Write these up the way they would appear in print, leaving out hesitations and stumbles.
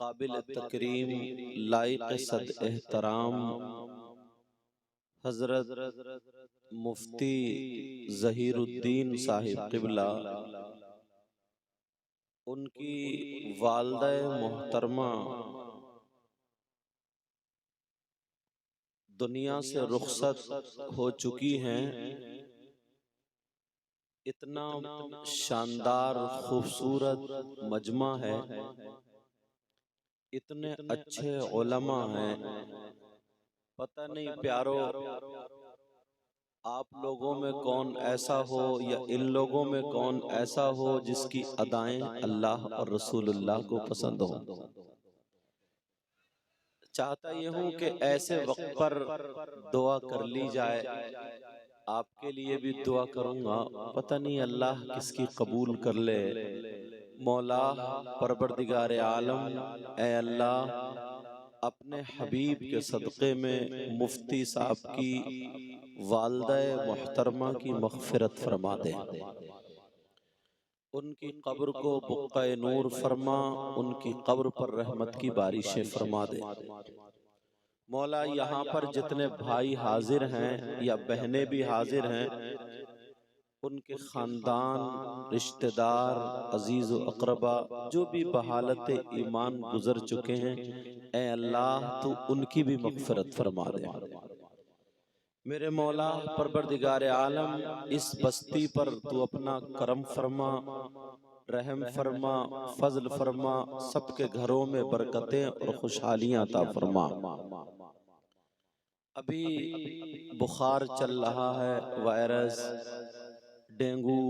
काबिल तकरीम लाइक सद एहतराम हजरत मुफ्ती ज़हीरुद्दीन साहिब क़िबला, उनकी वालिदा मोहतरमा दुनिया से रुखसत हो चुकी हैं। इतना शानदार खूबसूरत मजमा है, इतने अच्छे उलमा हैं। पता नहीं प्यारो, आप लोगों में कौन ऐसा हो या इन लोगों में कौन ऐसा हो जिसकी अदाएं अल्लाह और रसूलुल्लाह को पसंद हो। चाहता ये हूं कि ऐसे वक्त पर दुआ कर ली जाए। आपके लिए भी दुआ करूंगा, पता नहीं अल्लाह किसकी कबूल कर ले। मौला परवरदिगार आलम, ए अल्लाह अपने हबीब के सदक़े में मुफ्ती साहब की वालिदा मोहतरमा की मग़फ़िरत फरमा दे, उनकी कब्र को बुक़्क़ा नूर फरमा, उनकी कब्र पर रहमत की बारिशें फरमा दे। मौला यहाँ पर जितने भाई हाजिर हैं या बहनें भी हाजिर हैं, उनके ख़ानदान, रिश्तेदार, अजीज़ व अक़रबा जो भी बहालत ईमान गुज़र चुके हैं, ए अल्लाह तू उनकी भी मग़फ़िरत फरमा दे। मेरे मौला परवरदिगार आलम, इस बस्ती पर तू अपना करम फरमा, रहम फरमा, फजल फरमा, सबके घरों में बरकतें और खुशहालियां अता फरमा। अभी बुखार चल रहा है, वायरस, डेंगू,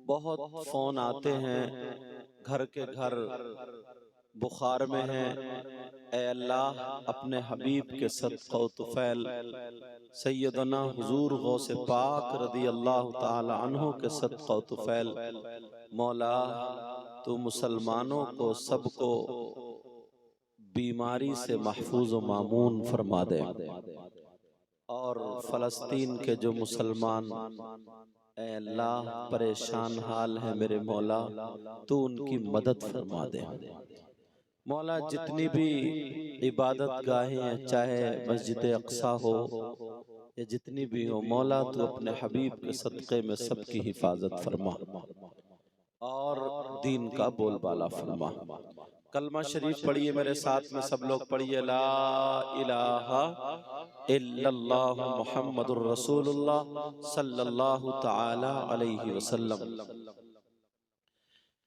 बहुत फोन आते हैं, घर के घर बुखार में हैं। ए अल्लाह अपने हबीब के सदक़ा व तुफ़ैल सैयदना हुजूर गौसे पाक रदी अल्लाह ताला अन्हु के सदक़ा व तुफ़ैल मौला तो मुसलमानों को सबको बीमारी से महफूज व मामून फरमा दे। और फ़लस्तीन के जो मुसलमान ए अल्लाह परेशान हाल है, मेरे मौला तो उनकी मदद फरमा दे। मौला जितनी भी इबादत गाहें हैं, चाहे मस्जिद अक़सा हो या जितनी भी हो, मौला तू अपने हबीब के सदक़े में सबकी हिफाजत फरमा और दीन का बोलबाला फरमा। कलमा शरीफ पढ़िए मेरे साथ में, सब लोग पढ़िए, ला इलाहा इल्लल्लाह मुहम्मदुर रसूलुल्लाह सल्लल्लाहु तआला अलैहि वसल्लम।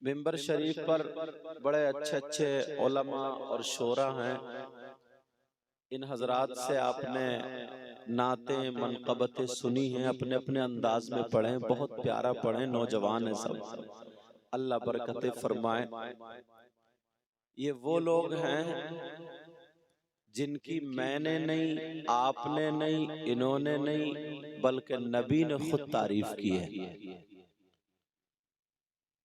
मिंबर शरीफ पर बड़े अच्छे अच्छे उलमा और शोरा हैं। इन हजरात से आपने नाते मनक़बतें सुनी हैं, अपने अपने अंदाज में पढ़ें, बहुत प्यारा पढ़ें, नौजवान है सब, अल्लाह बरकतें फरमाए। ये वो लोग हैं जिनकी मैंने नहीं, आपने नहीं, इन्होंने नहीं, बल्कि नबी ने खुद तारीफ की है।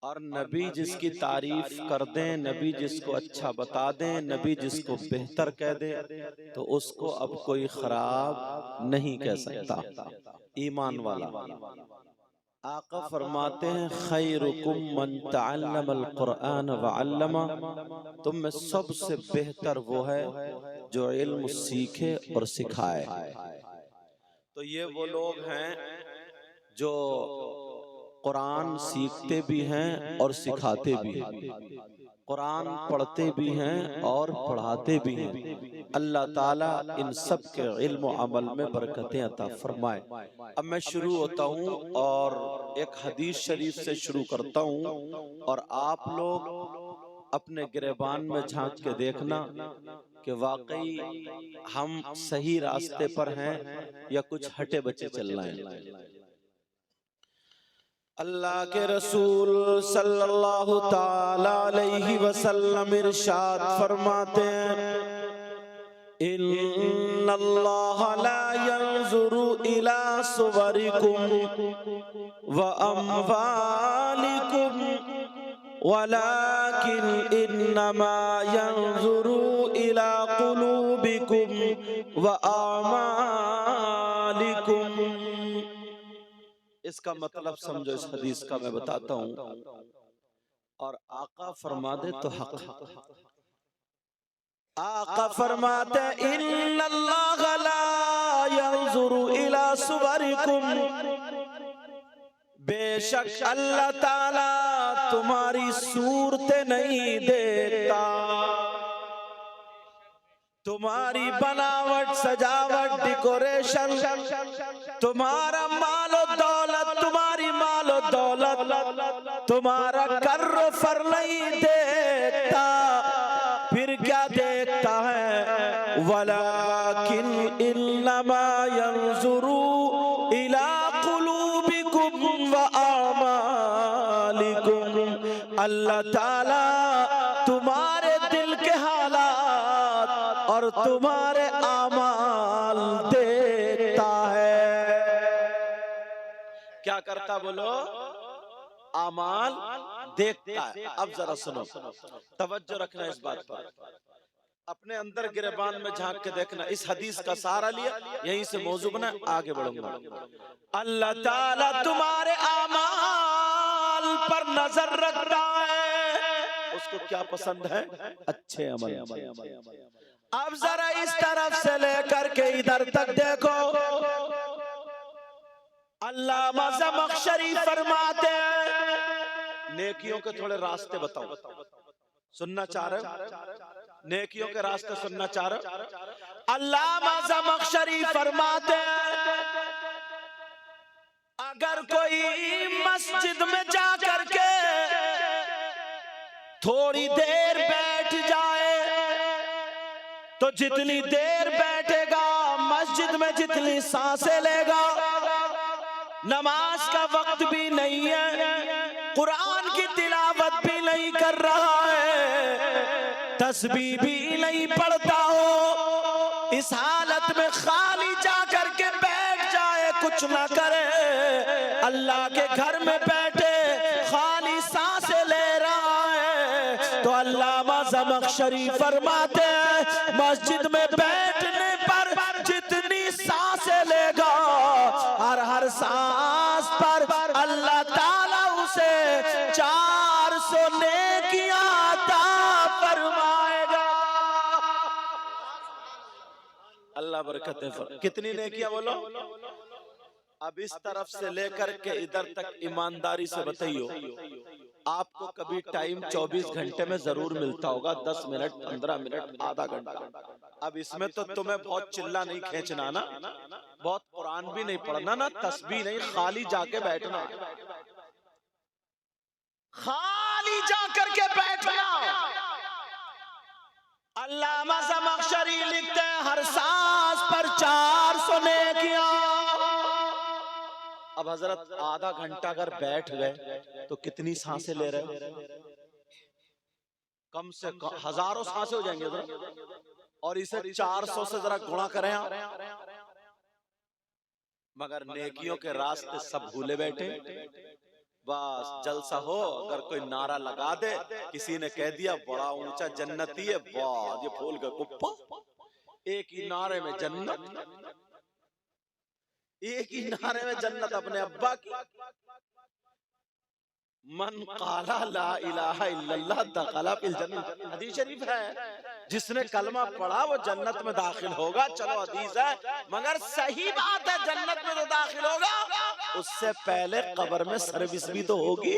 और नबी जिसकी तारीफ कर दें, नबी जिसको अच्छा बता दें, नबी जिसको बेहतर कह दे, तो उसको अब कोई खराब नहीं कह सकता। ईमान वाला आका फरमाते हैं, खैरुकुम मन तअल्लमल कुरआन व अल्लमा, तुम में सबसे बेहतर वो है जो इल्म सीखे और सिखाए। तो ये वो लोग हैं जो कुरान सीखते भी हैं और सिखाते भी हैं, कुरान पढ़ते भी हैं और पढ़ाते भी हैं। अल्लाह ताला इन सब के इल्म अमल में बरकतें अता फरमाए। अब मैं शुरू होता हूँ और एक हदीस शरीफ से शुरू करता हूँ, और आप लोग अपने गिरेबान में झांक के देखना कि वाकई हम सही रास्ते पर हैं या कुछ हटे बचे चल रहे हैं। अल्लाह के रसूल सल्लल्लाहु ताला अलैहि वसल्लम इरशाद फरमाते हैं, इन्नल्लाह ला यंजुरु इला सुवरिकुम व अम्वालिकुम वलाकिन इन्नमा यंजुरु इला कुलूबिकुम व आमालिकुम। इसका मतलब समझो, इस हदीस का मैं बताता हूँ, और आका फरमा दे तो हक। आका फरमाते इन्नल्लाह ला यंजुरु इला सुवरिकुम, बेशक अल्लाह ताला तुम्हारी सूरतें नहीं देखता, तुम्हारी बनावट, सजावट, डेकोरेशन, तुम्हारा मालो दौलत, तुम्हारी मालो दौलत, तुम्हारा कर्र फर नहीं देखता। फिर क्या देखता है? वलाकिन इन्नमा यंजुरू इला कुलूबिकुम व आमालिकुम, अल्लाह ताला तुम्हारे दिल के हालात और तुम्हारे आमाल देखता है। क्या करता बोलो? आमाल देखता है। अब जरा सुनो, तवज्जो रखना इस बात पर, अपने अंदर गिरबान में झांक के देखना। इस हदीस का सहारा लिया, यहीं से मौजू बना, आगे बढ़ूंगा। अल्लाह ताला तुम्हारे आमाल पर नजर रखता है, उसको क्या पसंद है? अच्छे अमल। अब जरा इस तरफ से लेकर के इधर तक देखो, अल्लामा ज़मख़शरी फरमाते हैं, नेकियों के थोड़े रास्ते बताओ। सुनना चाह रहे हो? नेकियों के रास्ते सुनना चाह रहे हो? अल्लामा ज़मख़शरी फरमाते हैं, अगर कोई मस्जिद में जा करके थोड़ी देर बैठ जाए तो जितनी देर बैठेगा मस्जिद में जितनी सांसें लेगा, नमाज का वक्त भी नहीं है, कुरान की तिलावत भी नहीं कर रहा है, तस्बीह भी नहीं पढ़ता हो, इस हालत में खाली जा करके बैठ जाए, कुछ ना करे, अल्लाह के घर में बैठे खाली सांसें ले रहा है, तो अल्लामा ज़मख़शरी फरमाते हैं, मस्जिद में बैठने पर जितनी सांसें लेगा, हर सांस पर अल्लाह ताला उसे 400 नेकियां अता फरमाएगा। अल्लाह बरकतें फरमाए। कितनी नेकियां बोलो? अब इस तरफ से लेकर के इधर तक ईमानदारी से बताइयो, आपको कभी टाइम 24 घंटे में जरूर मिलता होगा, 10 मिनट, 15 मिनट, आधा घंटा। अब इसमें तो तुम्हें बहुत चिल्ला नहीं खींचना ना, बहुत कुरान भी नहीं पढ़ना ना, तस्बीह नहीं, खाली जाके बैठना, खाली जाकर के बैठना। अल्लामा ज़मख़शरी लिखते हैं, हर सांस पर 400 नेकियां। अब हजरत आधा घंटा अगर बैठ गए तो कितनी सांसें ले रहे हो? कम से कम हजारों सांसें हो जाएंगे जरा, और इसे 400 से जरा गुणा करें आप। मगर नेकियों के रास्ते सब भूले बैठे। बस जलसा हो, अगर कोई नारा लगा दे, किसी ने कह दिया बड़ा ऊंचा जन्नती है, वाह ये फूल का कुप्पा, एक ही नारे में जन्नत, एक ही नारे में जन्नत अपने अब्बा की। मन काला ला इलाहा इल्लल्लाह दखला फिल जन्नत, हदीस शरीफ है, जिसने कलमा पढ़ा वो जन्नत में दाखिल होगा। चलो हदीस है, मगर सही बात है, जन्नत में तो दाखिल होगा, उससे पहले कब्र में सर्विस भी तो होगी।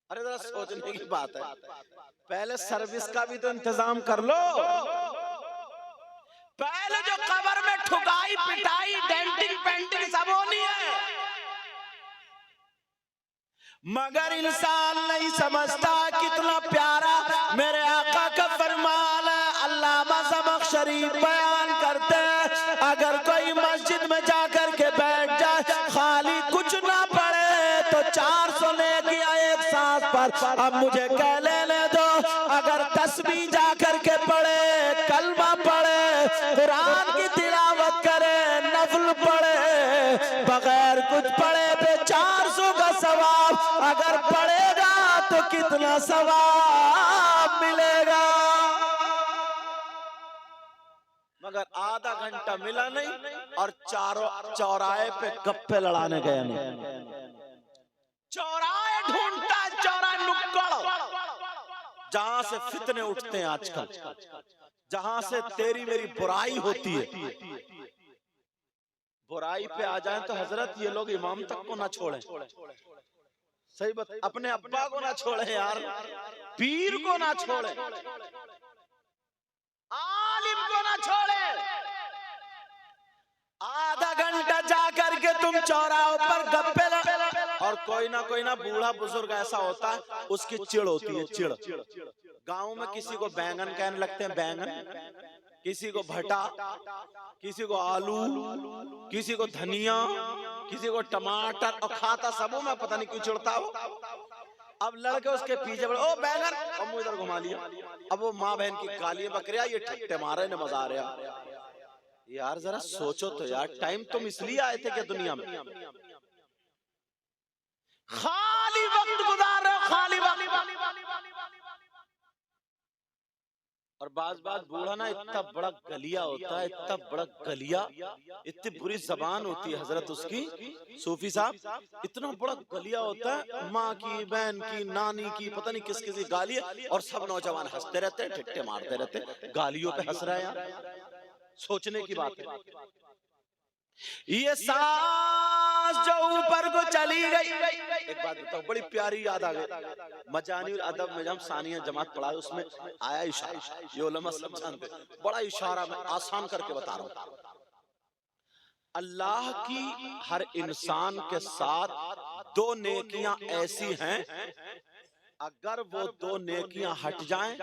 अरे जरा सोचने की बात है, पहले सर्विस का भी तो इंतजाम कर लो। पहले जो कब्र में ठुकाई पिटाई डेंटिंग पेंटिंग सब होनी है, मगर इंसान नहीं समझता कितना प्यारा मेरे आका का फरमान है। अल्लामा ज़मख़शरी बयान करते हैं, अगर कोई मस्जिद में जाकर के बैठ जाए, खाली कुछ ना पढ़े तो 400 नेकियां एक सांस पर। अब मुझे कह लेने दो, अगर तस्बीह जाकर के पढ़े, कलमा पढ़े, कुरान की तिलावत करे, नफल पढ़े, बगैर कुछ पढ़े पे 400 का सवाब, अगर पढ़ेगा तो कितना सवाब मिलेगा। मगर आधा घंटा मिला नहीं और चारों चौराहे पे गप्पे लड़ाने गए नहीं। चौराहे ढूंढता, चौराहे नुक्कड़, जहां से फितने उठते हैं आजकल, जहां से तेरी मेरी बुराई होती है, बुराई पे आ जाए तो हजरत ये लोग इमाम तक को ना छोड़ें। सही बात, अपने अब्बा को ना छोड़े यार, पीर को ना छोड़े, आलिम को ना छोड़े। आधा घंटा जा करके तुम चौराहों पर गप्पे और कोई ना बूढ़ा बुजुर्ग ऐसा होता है, उसकी चिड़ होती है, चिड़। गांव में किसी को बैंगन कहने लगते हैं, बैंगन, किसी को भटा, किसी को आलू, किसी को धनिया, किसी को टमाटर, और खाता सबों में, पता नहीं क्यों चिढ़ता हो। अब लड़के उसके पीछे पड़े, ओ बैंगन, और मुंह इधर घुमा लिया। अब वो माँ बहन की गाली बकरिया, ये ठट्टे मारे ने मजा आ रहा। यार जरा सोचो तो यार, टाइम तुम इसलिए आए थे कि दुनिया में खाली वक्त गुजार रहे हो, खाली वक्त। और बाज बूढ़ा ना इतना बड़ा गलिया होता है, इतना बड़ा गलिया, इतनी बुरी जबान होती है हजरत उसकी, सूफी साहब, इतना बड़ा गलिया होता है, माँ की, बहन की, नानी की, पता नहीं किस किसी गाली है, और सब नौजवान हंसते रहते, ठट्टे मारते रहते, गालियों पे हंस रहे हैं। सोचने की बात है। ये सांस जो ऊपर को चली गई, एक बात बताओ, बड़ी प्यारी याद आ गई। मजानिउल अदब में जब सानिया जमात पढ़ा, उसमें आया इशारा, ये उलमा सब जानते, बड़ा इशारा मैं आसान करके बता रहा हूं। अल्लाह की हर इंसान के साथ दो नेकियां ऐसी हैं, अगर वो दो नेकियां हट जाएं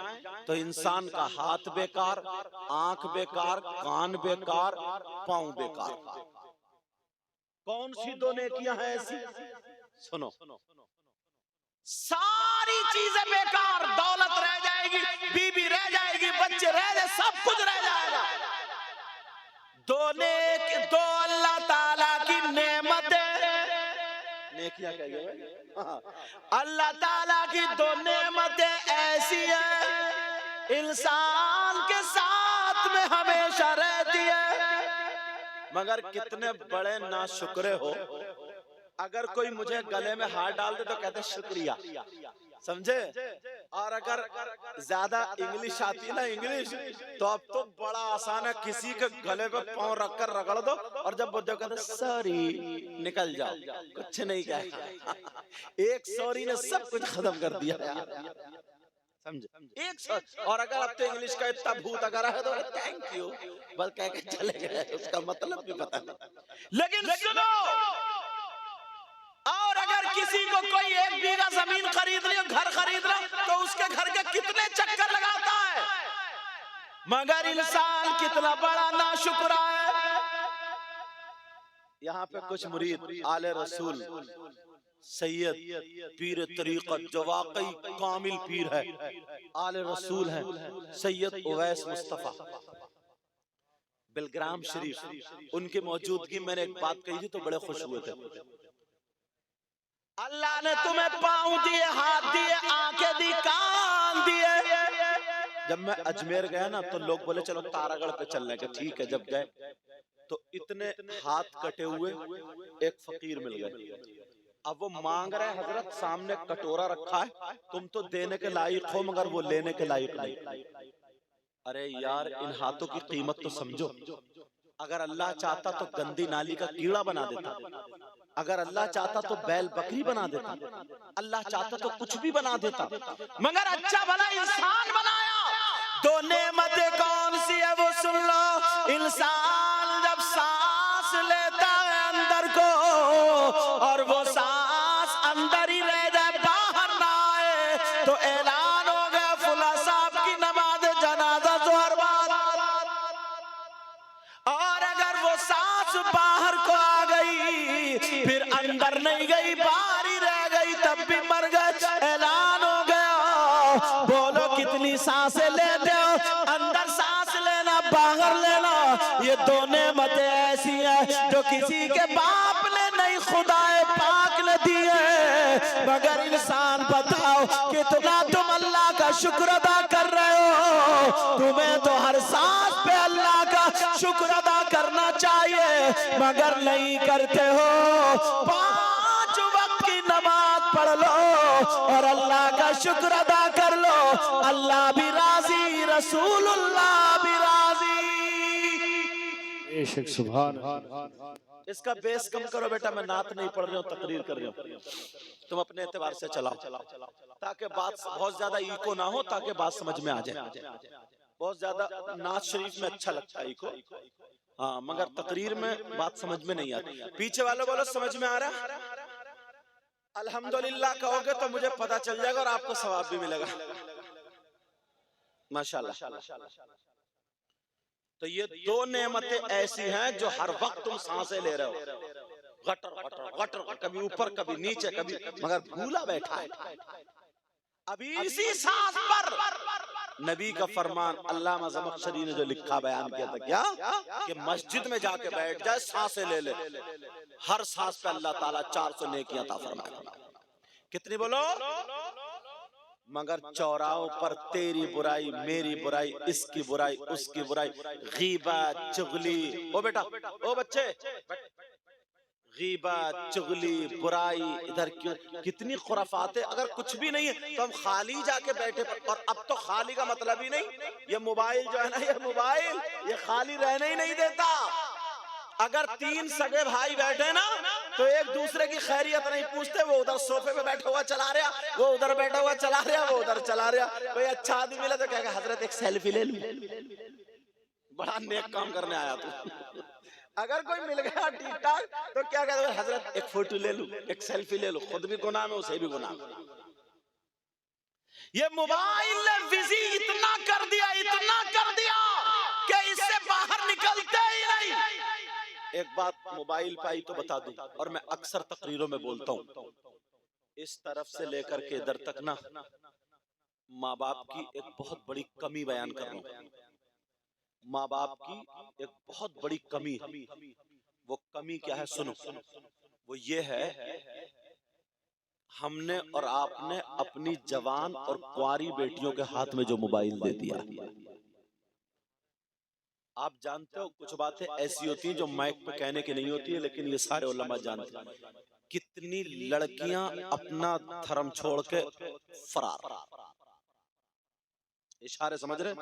तो इंसान का हाथ बेकार, आंख बेकार, कान बेकार, पांव बेकार। कौन सी दो नेकियां हैं ऐसी? सुनो, सारी चीजें बेकार, दौलत रह जाएगी, बीबी रह जाएगी, बच्चे रह जाए, सब कुछ रह जाएगा। दो अल्लाह ताला की नेमतें, नेकियां कहिए, अल्लाह ताला की दो नेमतें ऐसी है, इंसान के साथ में हमेशा रहती है। मगर कितने बड़े नाशुक्रे हो, अगर कोई मुझे गले में हाथ डाल दे तो कहते शुक्रिया, समझे। और अगर ज्यादा इंग्लिश आती है ना, इंग्लिश, तो अब तो बड़ा आसान है, किसी के गले पे पांव रखकर रगड़ दो, और जब वो कहते सॉरी, निकल जाओ, कुछ नहीं कहेगा। एक सॉरी ने सब कुछ खत्म कर दिया यार, समझे, एक सॉरी। और अगर अब तो इंग्लिश का इतना भूत अगर है तो थैंक यू बस कह के चले गए, उसका मतलब भी पता नहीं। लेकिन सुनो, और अगर किसी को कोई 1 बीघा जमीन खरीद रही हो, घर खरीद रहा, तो उसके घर के कितने चक्कर लगाता है। मगर इंसान कितना बड़ा नाशुक्रा है। यहाँ पे कुछ मुरीद आले रसूल, सैयद पीर तरीक़त, जो वाकई कामिल पीर है, आले रसूल है, सैयद उवैस मुस्तफा बिलग्राम शरीफ, उनकी मौजूदगी मैंने एक बात कही थी तो बड़े खुश हुए थे। अल्लाह ने तुम्हें पांव दिए, हाथ दिए, आंखें दी, कान दिए। जब मैं अजमेर गया ना तो लोग बोले चलो तारागढ़ पे चलने के, ठीक है। जब गए तो इतने हाथ कटे हुए एक फकीर मिल गए। अब वो मांग रहे, हजरत सामने कटोरा रखा है, तुम तो देने के लायक हो मगर वो लेने के लायक नहीं। अरे यार, इन हाथों की कीमत तो समझो। अगर अल्लाह चाहता तो गंदी नाली का कीड़ा बना देता, अगर अल्लाह चाहता तो बैल बकरी बना देता, अल्लाह चाहता तो कुछ भी बना देता, मगर अच्छा भला इंसान बनाया। दो नेमतें कौन सी है वो सुन लो। इंसान जब सांस लेता है अंदर को, और वो सांस अंदर ही रह जाए, बाहर ना आए, तो ऐलान हो गया फुला साहब की नमाज जनाजा जोहर बाद। और अगर वो सांस बाहर को आ गई, फिर अंदर नहीं गई, बाहर ही रह गई, तब भी मर गए, ऐलान हो गया। बोलो कितनी सांसें लेते हो, अंदर सांस लेना, बाहर लेना, ये दो नेमतें ऐसी हैं जो किसी के बाप ने नहीं, खुदाए पाक ने दी है। मगर इंसान बताओ कितना तुम अल्लाह का शुक्र अदा कर रहे हो। तुम्हें तो हर सांस पे अल्लाह का शुक्र अदा करना चाहिए, मगर नहीं करते हो। 5 वक्त की नमाज पढ़ लो और अल्लाह का शुक्र अदा कर लो। अल्लाह भी राजी, रसूलुल्लाह भी राजी। बेशक सुभान। इसका बेस कम करो बेटा, मैं नात नहीं पढ़ रही हूँ, तकरीर कर रही हूँ। तुम अपने एतबार से चलाओ ताकि बात बहुत ज्यादा इको ना हो, ताकि बात समझ में आ जाए। बहुत ज्यादा नात शरीफ में अच्छा लगता है इको, हाँ, मगर तकरीर में बात समझ में नहीं आती। पीछे वालों बोलो समझ में आ रहा? अल्हम्दुलिल्लाह कहोगे तो मुझे पता चल जाएगा और आपको सवाब भी मिलेगा माशाल्लाह। तो ये दो नेमतें ऐसी हैं जो हर वक्त तुम सांसें ले रहे हो, गटर गटर गटर, कभी ऊपर कभी नीचे कभी, मगर भूला बैठा है। अभी इसी सांस पर नबी का फरमान अल्लामा ज़मख़शरी ने जो लिखा बयान किया था, क्या कि मस्जिद में जाके बैठ जाए, सांसें ले ले, हर सांस पे अल्लाह ताला 400 नेकियां अता फरमाएगा। कितनी बोलो? मगर चौराहों पर तेरी बुराई, मेरी बुराई, इसकी बुराई, उसकी बुराई, गीबत, चुगली, ओ बेटा, ओ बच्चे, गीबत, चुगली, बुराई, इधर क्यों, कितनी खुराफात है। अगर कुछ भी नहीं है तो हम खाली जाके बैठे, और अब तो खाली का मतलब ही नहीं, ये मोबाइल जो है ना, ये मोबाइल ये खाली रहने ही नहीं देता। अगर 3 सगे भाई बैठे ना तो एक दूसरे की खैरियत नहीं पूछते, वो उधर सोफे पे बैठा हुआ चला रहा, वो उधर बैठा हुआ चला रहा, वो उधर चला रहा। कोई अच्छा आदमी मिला तो कहेगा हजरत एक सेल्फी ले लूं, बड़ा नेक काम करने आया तू। अगर कोई मिल गया ठीक ठाक तो क्या कहते हैं, हजरत एक फोटो ले लूं, एक सेल्फी ले लूं, खुद भी गुनाह में उसे भी गुनाह में। ये मोबाइल ने बिजी इतना कर दिया कि इससे बाहर निकलते ही नहीं। एक बात मोबाइल पे आई तो बता दूं, और मैं अक्सर तकरीरों में बोलता हूं, इस तरफ से लेकर के इधर तक ना माँ बाप की एक बहुत बड़ी कमी बयान कर रहा हूं। माँ बाप की एक बहुत बड़ी कमी है। वो कमी क्या है सुनो, वो ये है, हमने और आपने अपनी जवान और कुंवारी बेटियों के हाथ में जो मोबाइल दे दिया। आप जानते हो कुछ बातें ऐसी होती हैं जो माइक पे कहने की नहीं होती है, लेकिन ये सारे उलमा जानते हैं। कितनी लड़कियां अपना धर्म छोड़ के फरार, इशारे समझ रहे?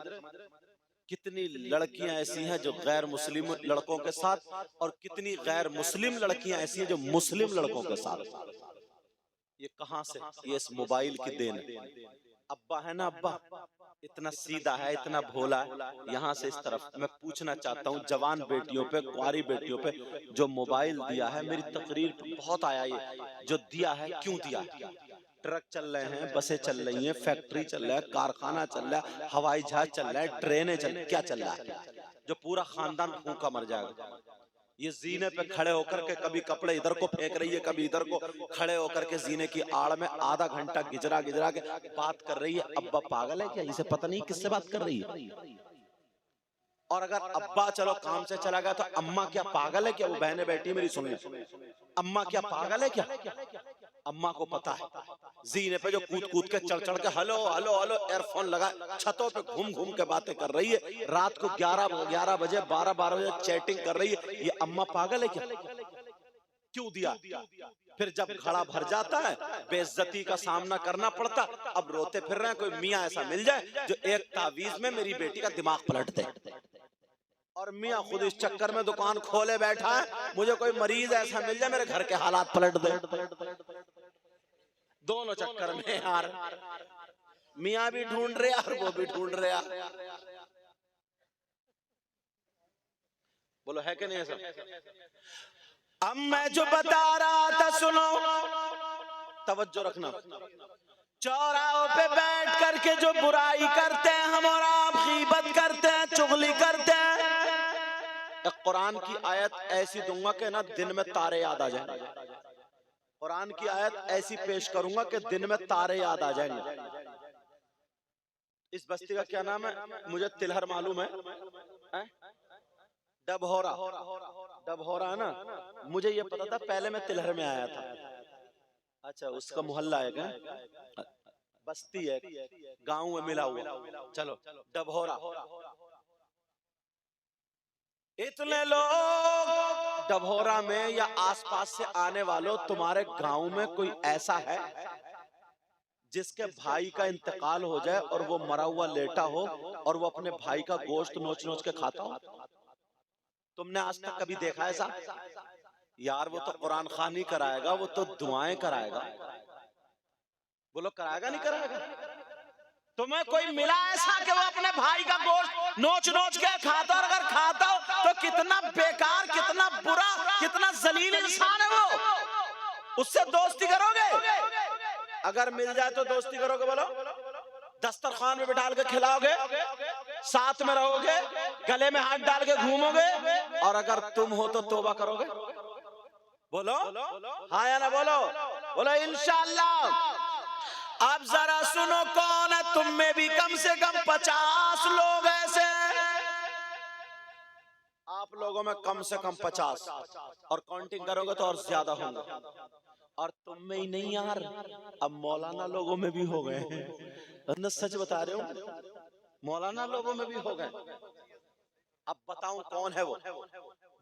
कितनी लड़कियां ऐसी हैं जो गैर मुस्लिम लड़कों के साथ, और कितनी गैर मुस्लिम लड़कियां ऐसी हैं जो मुस्लिम लड़कों के साथ। ये कहां से? ये इस मोबाइल की देन है। अब्बा है ना, अब्बा इतना सीधा है, इतना भोला है, यहाँ से इस तरफ मैं पूछना चाहता हूँ, जवान बेटियों पे, कुंवारी बेटियों पे जो मोबाइल दिया है, मेरी तकरीर पे बहुत आया ये, जो दिया है क्यों दिया है? ट्रक चल रहे हैं, बसें चल रही हैं, फैक्ट्री चल रहा है, कारखाना चल रहा है, हवाई जहाज चल रहा है, ट्रेनें चल, क्या चल रहा है जो पूरा खानदान भूखा मर जाएगा? ये जीने पे खड़े होकर के कभी कपड़े इधर को फेंक रही है, कभी इधर को, खड़े होकर के जीने की आड़ में आधा घंटा गिजरा गिजरा के बात कर रही है। अब्बा पागल है क्या? इसे पता नहीं किससे बात कर रही है? और अगर अब्बा चलो काम से चला गया तो अम्मा क्या पागल है क्या? वो बहनें बैठी मेरी सुन ले, अम्मा क्या पागल है क्या? अम्मा को पता है जीने पे जो कूद कूद के चढ़ चढ़ के हेलो हेलो हेलो एयरफोन लगा छतों पे घूम घूम के बातें कर रही है, रात को 11 बजे 12 बजे चैटिंग कर रही है। ये अम्मा पागल है क्या? क्यों दिया? फिर जब घड़ा भर जाता है, बेइज्जती का सामना करना पड़ता, अब रोते फिर रहे हैं। कोई मियाँ ऐसा मिल जाए जो एक तावीज में मेरी बेटी का दिमाग पलट दे, और मियाँ खुद इस चक्कर में दुकान खोले बैठा है, मुझे कोई मरीज ऐसा मिल जाए मेरे घर के हालात पलट दे। दोनों चक्कर में यार, मियाँ भी ढूंढ रहे और वो भी ढूंढ रहे। बोलो है कि नहीं ऐसा? अब मैं जो बता रहा था सुनो, तवज्जो रखना। चौराहों पे बैठ करके जो बुराई करते हैं हम और आप, गीबत करते हैं, चुगली करते हैं, एक कुरान की आयत ऐसी दूंगा कि ना दिन में तारे याद आ जाएंगे। कुरान की आयत ऐसी पेश करूंगा कि दिन में तारे याद आ जाएंगे। इस बस्ती का क्या नाम है? मुझे तिलहर मालूम है, डबहोरा, डबहोरा है ना? मुझे ये पता था, पहले मैं तिलहर में आया था। अच्छा, उसका मोहल्ला है क्या? बस्ती है, गांव में मिला हुआ। चलो, डबहोरा। इतने लोग डबहोरा में या आसपास से आने वालों, तुम्हारे गांव में कोई ऐसा है जिसके भाई का इंतकाल हो जाए और वो मरा हुआ लेटा हो और वो अपने भाई का गोश्त नोच नोच के खाता हो? तुमने आज तक कभी देखा ऐसा? यार वो तो कुरान खानी कराएगा, वो तो दुआएं कराएगा। बोलो कराएगा नहीं कराएगा? तुम्हें कोई मिला ऐसा कि वो अपने भाई का गोश्त नोच नोच के खाता? और अगर खाता हो तो कितना बेकार, कितना बुरा, कितना जलील इंसान है वो। उससे दोस्ती करोगे? अगर मिल जाए तो दोस्ती करोगे? बोलो। दस्तरखान में बिठाल के खिलाओगे, साथ में रहोगे, गले में हाथ डाल के घूमोगे, और अगर तुम हो तो तौबा करोगे? बोलो हाँ या ना बोलो? बोलो इंशाअल्लाह। अब जरा सुनो, कौन है तुम में भी कम से कम 50 लोग ऐसे? आप लोगों में कम से कम 50, और काउंटिंग करोगे तो और ज्यादा होंगे। और तुम में ही नहीं यार, अब मौलाना लोगों में भी हो गए हैं। सच बता रहे हो, मौलाना लोगों में भी हो गए। अब बताऊं कौन है वो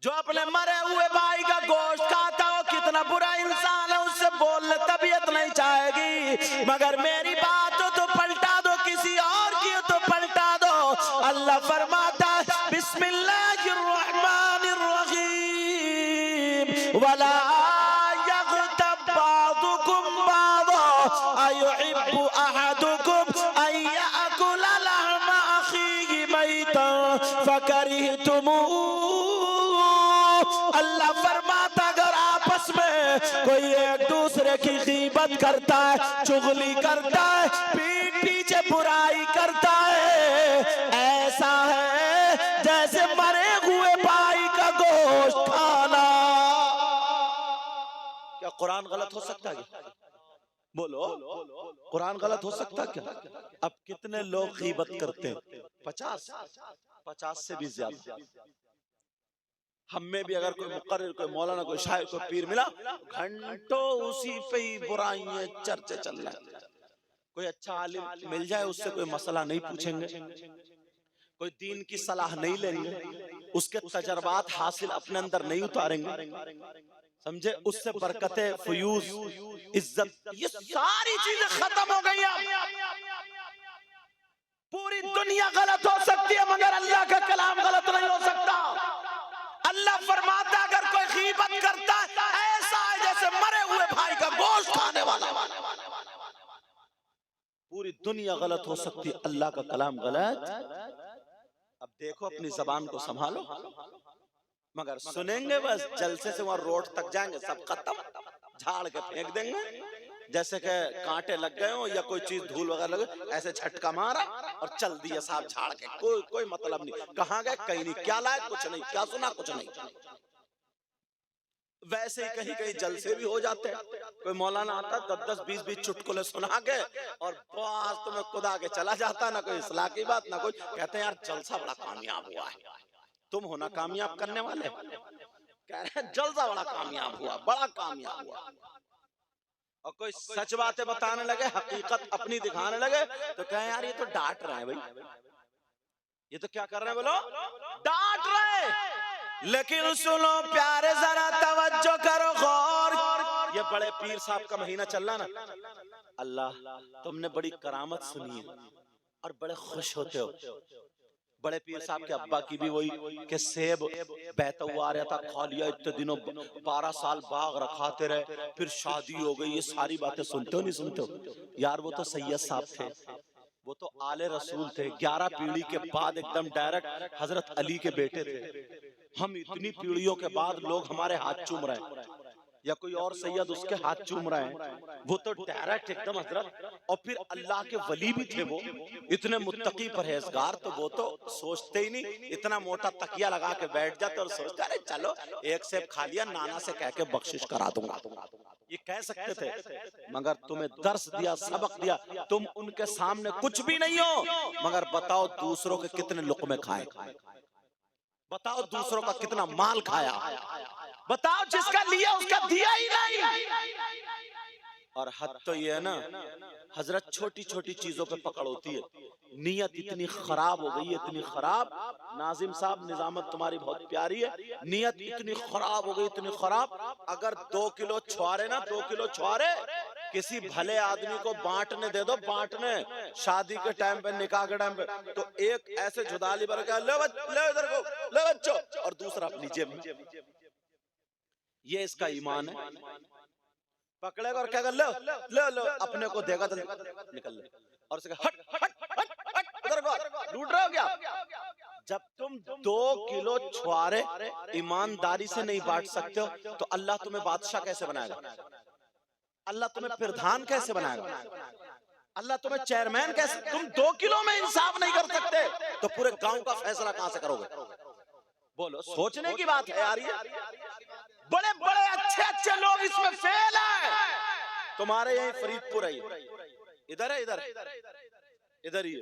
जो अपने मरे हुए भाई का गोश्त खाता हो? कितना बुरा इंसान है, उससे बोलने तबीयत नहीं चाहेगी, मगर मेरी बात हो तो पलटा दो, किसी और की हो तो पलटा दो। अल्लाह फरमाता है बिस्मिल्लाहिर्रहमानिर्रहीम, वला यग़्तब बअदुकुम बअदा अयुहिब्बु अहदुकुम अन यअकुला लहमा अखीहि मैतन फकरिहतुमूह। अल्लाह फरमाता अगर आपस में कोई एक दूसरे की गीबत करता है, चुगली करता है, पीठ पीछे बुराई करता है, ऐसा है जैसे मरे हुए भाई का गोश्त खाना। क्या कुरान गलत हो सकता है? बोलो कुरान गलत हो सकता क्या? अब कितने लोग गीबत करते हैं? 50 से भी ज्यादा। हम में भी अगर कोई मुकर्रिर, कोई मौलाना, कोई शायर, कोई पीर मिला, घंटों उसी पे ही बुराइयां चर्चे चल रहे हैं। कोई अच्छा आलिम मिल जाए, उससे कोई मसला नहीं पूछेंगे, कोई दीन की सलाह नहीं लेंगे, उसके तजर्बात हासिल अपने अंदर नहीं उतारेंगे, समझे? उससे बरकतें, फयूज, इज्जत, ये सारी चीजें खत्म हो गई। पूरी दुनिया गलत हो सकती है मगर अल्लाह का कलाम गलत नहीं हो सकता। अल्लाह फरमाता अगर कोई गीबत करता है, ऐसा है जैसे मरे हुए भाई का गोश्त खाने वाला। पूरी दुनिया गलत हो सकती है, अल्लाह का कलाम गलत। अब देखो अपनी जबान को संभालो, मगर सुनेंगे बस, जलसे से वहां रोड तक जाएंगे, सब खत्म, झाड़ के फेंक देंगे जैसे कि कांटे लग गए हो या कोई चीज धूल वगैरह लगे, ऐसे झटका मारा और चल दिया साहब झाड़ के। कोई मतलब नहीं, कहाँ गए कहीं नहीं, क्या लाए कुछ नहीं, क्या सुना कुछ नहीं। वैसे ही कहीं कहीं जलसे भी हो जाते हैं। कोई मौलाना आता 10-20 चुटकुले सुना के और बस तुम्हें खुदा के चला जाता, ना कोई इस्लाह की बात ना कुछ। कहते हैं यार जलसा बड़ा कामयाब हुआ है। तुम हो ना कामयाब करने वाले, कह रहे हैं जलसा बड़ा कामयाब हुआ, बड़ा कामयाब हुआ। और कोई सच बातें बताने लगे, हकीकत अपनी दिखाने लगे, तो कहें यार ये तो डांट रहे हैं भाई, ये तो क्या कर रहे हैं? बोलो डांट रहे। लेकिन सुनो प्यारे, जरा तवज्जो करो, गौर। ये बड़े पीर साहब का महीना चल रहा ना, अल्लाह तुमने बड़ी करामत सुनी है और बड़े खुश होते हो। बड़े पीर साहब के अब्बा की भी वही कि सेब बहता हुआ आ रहा था, खा लिया इतने दिनों, 12 साल बाग रखाते रहे, फिर शादी हो गई। ये सारी बातें सुनते हो नहीं सुनते हो? यार वो तो सैयद साहब थे, वो तो आले रसूल थे, 11 पीढ़ी के बाद एकदम डायरेक्ट हजरत अली के बेटे थे। हम इतनी पीढ़ियों के बाद लोग हमारे हाथ चूम रहे हैं या कोई और सैयद उसके हाथ चूम रहे हैं, वो तो डायरेक्ट एकदम हजरत। और फिर अल्लाह के वली भी थे वो, इतने मुत्तकी परहेजगार, तो वो तो सोचते ही नहीं, इतना मोटा तकिया लगा के बैठ जाते और सोचते अरे चलो एक सेब खा लिया, नाना से कह के बख्शिश करा दूंगा। ये कह सकते थे, मगर तुम्हें दर्स दिया, सबक दिया, तुम उनके सामने कुछ भी नहीं हो। मगर बताओ दूसरों के कितने लुक़मे खाए, बताओ दूसरों का कितना माल खाया, बताओ जिसका लिया उसका दिया ही नहीं। और हद तो ये है ना हजरत, छोटी छोटी चीजों पे पकड़ होती है। नीयत इतनी खराब हो गई है, इतनी खराब। नाजिम साहब निजामत तुम्हारी बहुत प्यारी है, नीयत इतनी खराब हो गई, इतनी खराब। अगर 2 किलो छुआरे ना, 2 किलो छुआरे किसी भले आदमी को बांटने दे दो, बांटने शादी के टाइम पे, निकाह के टाइम पे, तो एक ऐसे झुदाली भर के ले इधर को, ले बच्चों, और दूसरा अपनी जेब में। ये इसका ईमान है। पकड़ेगा और क्या कर, लो लो लो, अपने को देगा तो निकल ले, और उसे हट हट हट हट, उधर को लूट रहे हो क्या? जब तुम 2 किलो छुआरे ईमानदारी से नहीं बांट सकते हो तो अल्लाह तुम्हें बादशाह कैसे बनाएगा? अल्लाह तुम्हें प्रधान कैसे बनाएगा? अल्लाह तुम्हें चेयरमैन कैसे? तुम 2 किलो में इंसाफ नहीं कर सकते तो पूरे गांव का फैसला कहां से करोगे? बोलो, सोचने की बात है यार। ये बड़े बड़े अच्छे अच्छे लोग इसमें फेल है। तुम्हारे यही फरीदपुर है, इधर है, इधर ही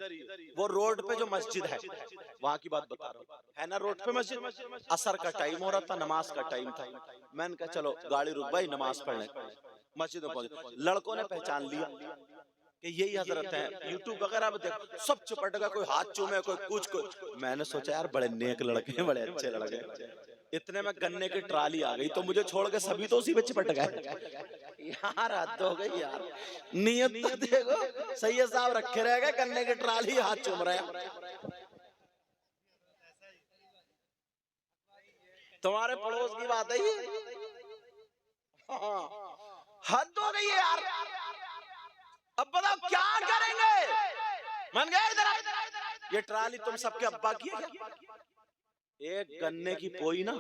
वो रोड पे जो मस्जिद है, वहां की बात बता रहा हूँ, है ना रोड पे मस्जिद। असर का टाइम हो रहा था, नमाज का टाइम था, मैंने कहा चलो गाड़ी रुक भाई, नमाज पढ़ने। मस्जिद में पहुंचे, लड़कों ने पहचान लिया कि यही हजरत है। यूट्यूब वगैरह में देखो, सब चिपट गया, कोई हाथ चूमे, कोई कुछ। मैंने सोचा यार बड़े नेक लड़के हैं, बड़े अच्छे लड़के। इतने में गन्ने की ट्राली आ गई, तो मुझे छोड़ के सभी तो उसी पे चिपट गए। यार हद हो गई यार, नियत तो देखो, सैयद साहब रखे रह गए, गन्ने की ट्राली हाथ चूम रहे हैं। तुम्हारे पड़ोस की बात है ये, हद हो गई है यार। अब बताओ क्या करेंगे? मन गए इधर, ये ट्राली तुम सबके अब्बा की है क्या? एक गन्ने की पोई ना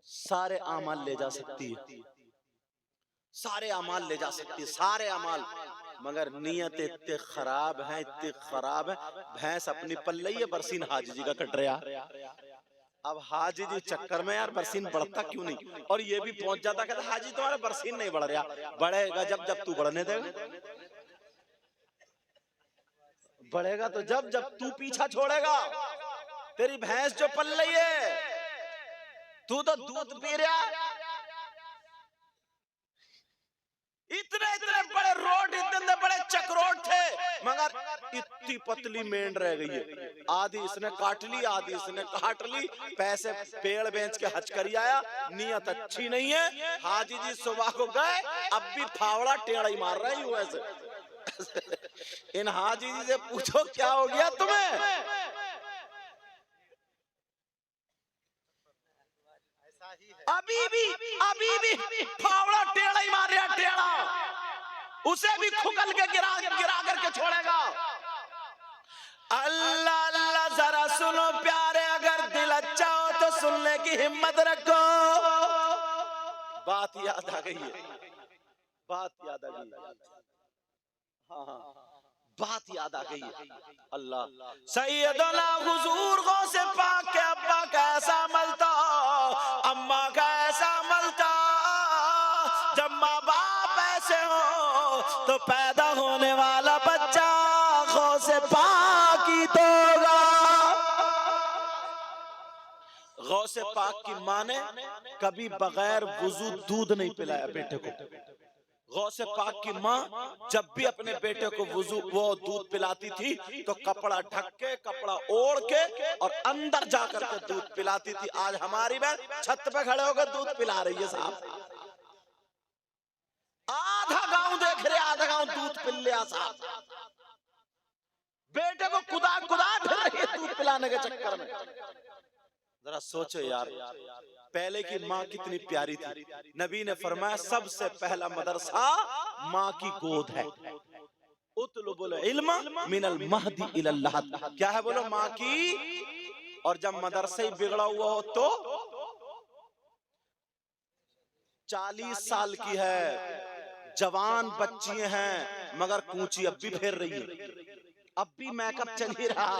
सारे आमाल ले जा सकती है, सारे अमाल ले जा सकती है, सारे अमाल। मगर नीयत इतने खराब है, इतने खराब है। भैंस अपनी पल्ले है, बरसीन हाजी जी का कट रहा। अब हाजी जी चक्कर में यार बरसीन बढ़ता क्यों नहीं, और ये भी पहुंच जाता, कहता हाजी तुम्हारा बरसीन नहीं बढ़ रहा। बढ़ेगा जब तू बढ़ने देगा, बढ़ेगा तो जब तू पीछा छोड़ेगा। तेरी भैंस जो पल रही है, तू तो दूध पी रहा। इतने इतने बड़े रोड, इतने बड़े चक्रोट थे, मगर इतनी पतली मेंढ रह गई है। आधी इसने काट ली, आधी इसने काट ली, पैसे पेड़ बेच के हज करी आया। नियत अच्छी नहीं है। हाजी जी सुबह को गए, अब भी फावड़ा टेढ़ा ही मार रहे हैं वैसे। इन हाजी जी से पूछो क्या हो गया तुम्हें? अभी भी फावड़ा टेढ़ा ही मार रहा, टेढ़ा। उसे भी खुकल के गिरा करके छोड़ेगा। अल्लाह अल्लाह, जरा सुनो प्यारे, अगर दिल अच्छा हो तो सुनने की हिम्मत रखो। बात याद आ गई है, बात याद आ गई है। हाँ, बात याद आ गई है। अल्लाह सैयदना हुजूर गौसे पाक के अब्बा कैसा मलता, अम्मा कैसा मलता। जब माँ बाप ऐसे हो तो पैदा होने वाला बच्चा गौसे पाक ही तो होगा। गौसे पाक की माँ ने कभी बगैर वुजू दूध नहीं पिलाया बेटे को। गौसे पाक की माँ जब भी अपने बेटे को वो दूध पिलाती थी तो कपड़ा ढक के, कपड़ा ओढ़ के और अंदर जाकर के दूध पिलाती थी। आज हमारी बहन छत पे खड़े होकर दूध पिला रही है साहब। आधा गांव देख रहे, आधा गांव दूध पिल लिया साहब। बेटे को खुदा फिर रही है दूध पिलाने के चक्कर में। जरा सोचो यार, पहले की माँ कितनी प्यारी थी। नबी ने फरमाया सबसे पहला मदरसा माँ की गोद है। उतलुबुल इल्म मिनल महदी इलल लहद। क्या है बोलो? माँ की। और जब मदरसा ही बिगड़ा हुआ हो तो 40 साल की है, जवान बच्ची हैं, मगर कूंची अब भी फेर रही है, अब भी मेकअप चल ही रहा,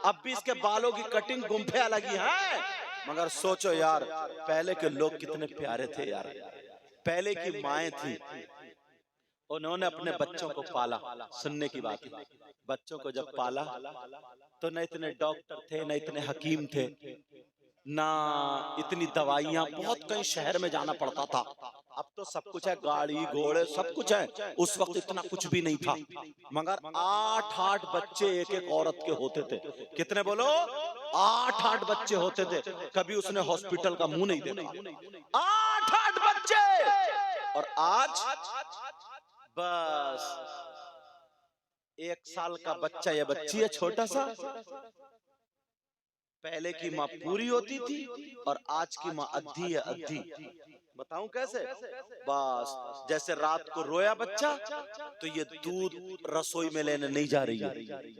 अब भी इसके बालों की कटिंग गुंफे अलग ही है। मगर सोचो यार, पहले के लोग कितने प्यारे थे यार। पहले की माएं थी, उन्होंने अपने बच्चों को पाला। सुनने की बात है, बच्चों को जब पाला तो न इतने डॉक्टर थे, न इतने हकीम थे, ना इतनी दवाइयां। बहुत कहीं शहर में जाना पड़ता था। अब तो सब कुछ है, गाड़ी घोड़े सब कुछ है। उस वक्त इतना कुछ भी नहीं था। मगर 8-8 बच्चे एक एक औरत के होते थे। कितने बोलो? 8-8 बच्चे होते थे। कभी उसने हॉस्पिटल का मुंह नहीं देखा। 8-8 बच्चे। और आज बस 1 साल का बच्चा या बच्ची है छोटा सा, पहले की माँ पूरी होती थी और आज की माँ अद्धी है अद्धी। बताऊं कैसे? बस जैसे रात को रोया बच्चा तो ये दूध रसोई में लेने नहीं जा रही है,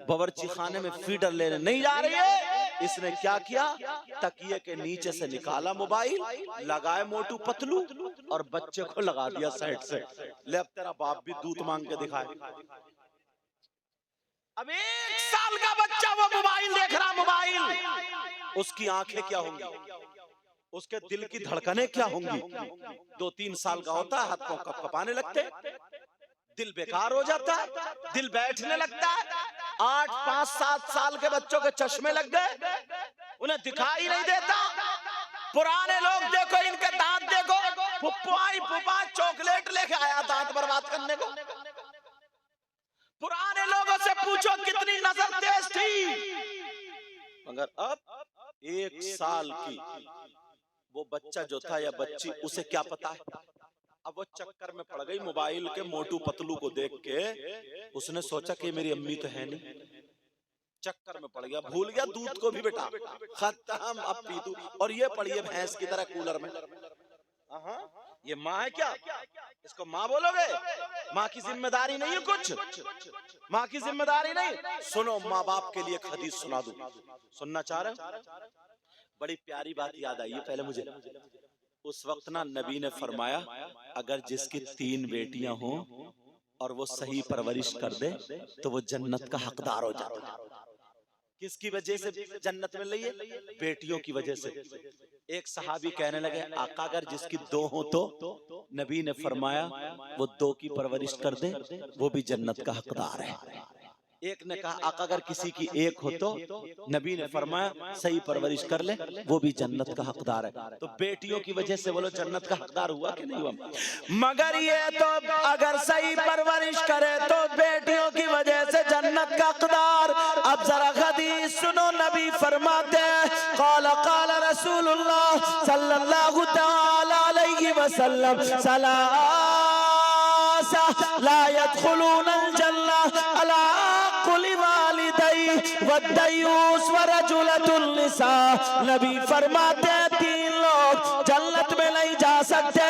बावर्ची खाने में फीडर लेने नहीं जा रही है। इसने क्या किया, तकिए के नीचे से निकाला मोबाइल, लगाए मोटू पतलू और बच्चे को लगा दिया साइड से, ले अब तेरा बाप भी दूध मांग के दिखाए। अब 1 साल का बच्चा वो मोबाइल देख रहा, मोबाइल, उसकी आंखें क्या होंगी, उसके दिल की धड़कनें क्या होंगी। 2-3 साल का होता है, हाथ पांव कपकपाने लगते, दिल बेकार हो जाता है, दिल बैठने लगता है। 8, 5, 7 साल के बच्चों के चश्मे लग गए, उन्हें दिखाई नहीं देता। पुराने लोग देखो, इनके दांत देखो, फुप्पा चॉकलेट लेके आया दांत बर्बाद करने को। पुराने लोगों से पूछो कितनी नजर तेज थी, मगर अब 1 साल की वो बच्चा जो था या बच्ची, उसे क्या पता है। अब वो चक्कर में पड़ गई मोबाइल के मोटू पतलू को देख के, उसने सोचा कि मेरी अम्मी तो है नहीं, चक्कर में पड़ गया, भूल गया दूध को भी बेटा, खत्म, अब पी तू। और ये पड़ी है भैंस की तरह कूलर में। ये माँ है क्या? इसको माँ बोलोगे? माँ की जिम्मेदारी नहीं है कुछ, माँ की जिम्मेदारी नहीं। सुनो, माँ बाप के लिए एक हदीस सुना दूं, सुनना चाह रहे हो? बड़ी प्यारी बात याद आई है पहले मुझे। उस वक्त ना नबी ने फरमाया, अगर जिसकी 3 बेटियां हों और वो सही परवरिश कर दे तो वो जन्नत का हकदार हो जाता है। किसकी वजह से जन्नत मिल रही है? बेटियों की वजह से। एक सहाबी कहने लगे, आका अगर जिसकी 2 हो तो? नबी ने फरमाया, वो 2 की परवरिश कर दे वो भी जन्नत का हकदार है। एक ने कहा, आका अगर किसी की 1 हो तो? नबी ने फरमाया, सही परवरिश कर ले वो भी जन्नत का हकदार है। तो बेटियों की वजह से बोलो जन्नत का हकदार हुआ कि नहीं हुआ? मगर ये तो अगर सही परवरिश करे तो बेटियों की वजह से जन्नत का हकदार। अब जरा हदीस सुनो, नबी फरमाते हैं, क़ाल क़ाल रसूलुल्लाह सल्लल्लाहु तआला अलैहि वसल्लम, सलासा ला यदखुलूनल जन्नह अला कुल्ली वालिदै वद्दयूस वरजुलतुन निसा। नबी फरमाते हैं 3 लोग जन्नत में नहीं जा सकते,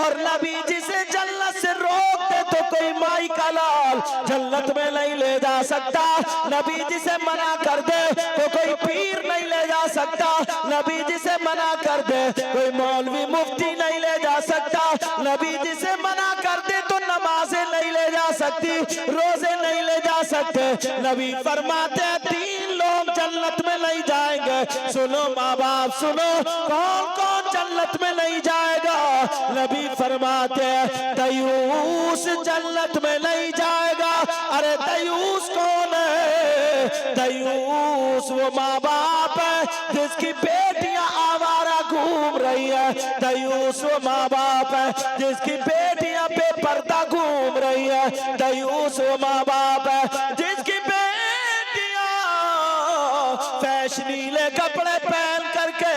और नबी जिसे जन्नत से रोक दे तो कोई माई का लाल जन्नत में नहीं ले जा सकता। नबी जिसे मना कर दे तो कोई पीर नहीं ले जा सकता। नबी जिसे मना कर दे कोई मौलवी मुफ्ती नहीं ले जा सकता। नबी जिसे मना कर दे तो नमाजें नहीं ले जा सकती, रोजे नहीं ले जा सकते। नबी फरमाते हैं 3 लोग जन्नत में नहीं जाएंगे। सुनो माँ बाप सुनो, कौन कौन जन्नत में नहीं जाएगा? नबी फरमाते हैं दयूस जन्नत में नहीं जाएगा। अरे दयूस कौन है? दयूस वो माँ बाप है जिसकी बेटियां आवारा घूम रही है। दयूस वो माँ बाप है जिसकी बेटियां बेपर्दा घूम रही है। दयूस वो माँ बाप है जिसकी बेटियां फैशनीले कपड़े पहन करके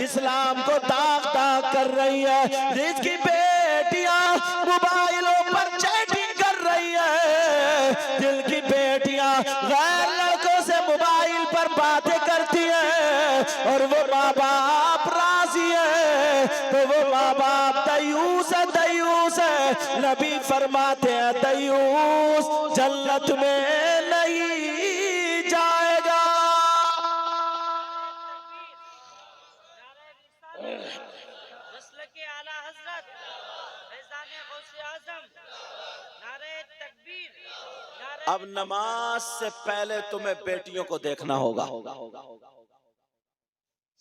इस्लाम को दाग दाग कर रही है। जिसकी बेटियां मोबाइलों पर चैटिंग कर रही है। जिनकी बेटियां गैर लड़कों से मोबाइल पर बातें करती है और वो माँ बाप राजी है, तो वो माँ बाप दयूस है, दयूस है। नबी फरमाते हैं दयूस जन्नत में नहीं जाएगा। अब नमाज से पहले तुम्हें बेटियों को देखना होगा,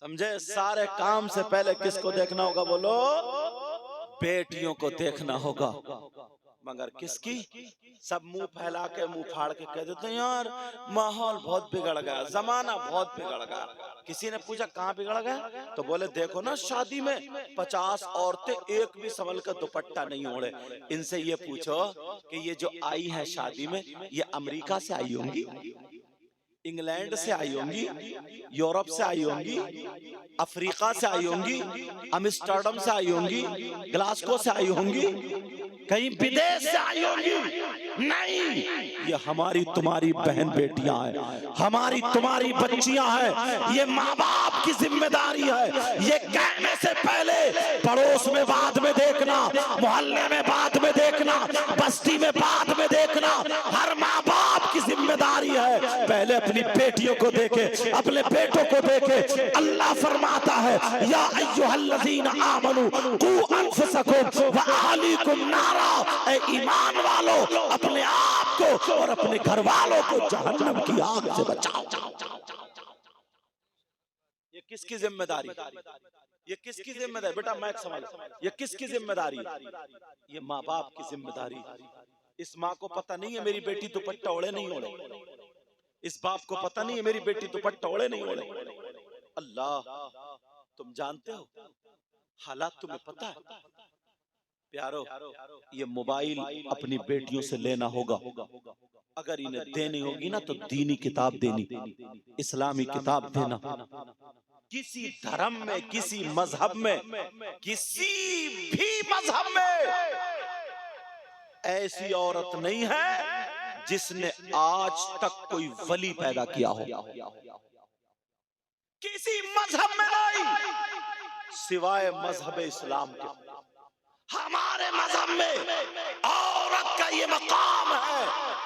समझे? सारे काम से पहले किसको देखना होगा? बोलो, बेटियों को देखना होगा। मगर किसकी? सब मुंह फैला के मुंह फाड़ के कह देते हैं यार माहौल बहुत बिगड़ गया, जमाना बहुत बिगड़ गया। किसी ने पूछा कहाँ बिगड़ गया? तो बोले देखो ना, शादी में 50 औरतें एक भी संभल का दुपट्टा नहीं ओढ़े। इनसे ये पूछो कि ये जो आई है शादी में, ये अमेरिका से आई होंगी? इंग्लैंड से आई होंगी, यूरोप से आई होंगी, अफ्रीका से आई होंगी, अम्स्टर्डम से आई होंगी, ग्लासगो से आई होंगी, कहीं विदेश से आई होंगी। नहीं, ये हमारी तुम्हारी बहन बेटियां हैं, हमारी तुम्हारी बच्चियां हैं। ये माँ बाप की जिम्मेदारी है। ये कहने से पहले पड़ोस में बाद में देखना, मोहल्ले में बाद में देखना, बस्ती में बाद में देखना। हर माँ बाप की जिम्मेदारी है पहले अपनी बेटियों को देखे, अपने बेटों को देखे। अल्लाह फरमाता है या अय्युहल्लज़ीना आमनू कू अनफुसकुम व अहलीकुम नारा, ऐ ईमान वालों अपने आप को और अपने घर वालों को जहन्नम की आग से बचाओ। ये किसकी जिम्मेदारी? ये किसकी जिम्मेदारी? बेटा मैं समझ, ये किसकी जिम्मेदारी? ये माँ बाप की जिम्मेदारी। इस माँ को पता नहीं है मेरी बेटी दुपट्टा ओढ़े नहीं ओढ़े, इस बाप को पता नहीं है मेरी बेटी दुपट्टा ओढ़े नहीं ओढ़े। अल्लाह, तुम जानते हो हालात, तुम्हें पता है प्यारो। ये मोबाइल अपनी बेटियों से लेना होगा। अगर इन्हें देनी होगी ना तो दीनी किताब देनी, इस्लामी किताब देना। किसी धर्म में, किसी मजहब में, किसी भी मजहब में ऐसी औरत नहीं है जिसने आज तक कोई वली पैदा किया हो। किसी मजहब में नहीं सिवाय मजहब इस्लाम के। हमारे मजहब में औरत का ये मकाम है,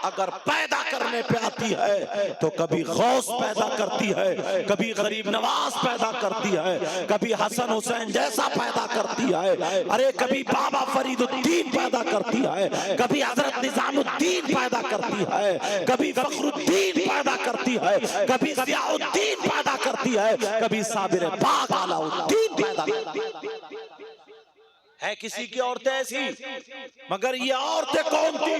अगर पैदा करने पे आती है तो कभी गौस पैदा करती है, कभी गरीब नवाज पैदा करती है, कभी हसन हुसैन जैसा पैदा करती है, अरे कभी बाबा फरीदुद्दीन पैदा करती है, कभी हजरत निजामुद्दीन पैदा करती है, कभी फखरुद्दीन पैदा करती है, कभी ज़ियाउद्दीन पैदा करती है, कभी साबिर बाग अलाउद्दीन पैदा करती है। किसी की औरतें ऐसी, मगर ये औरतें कौन थी?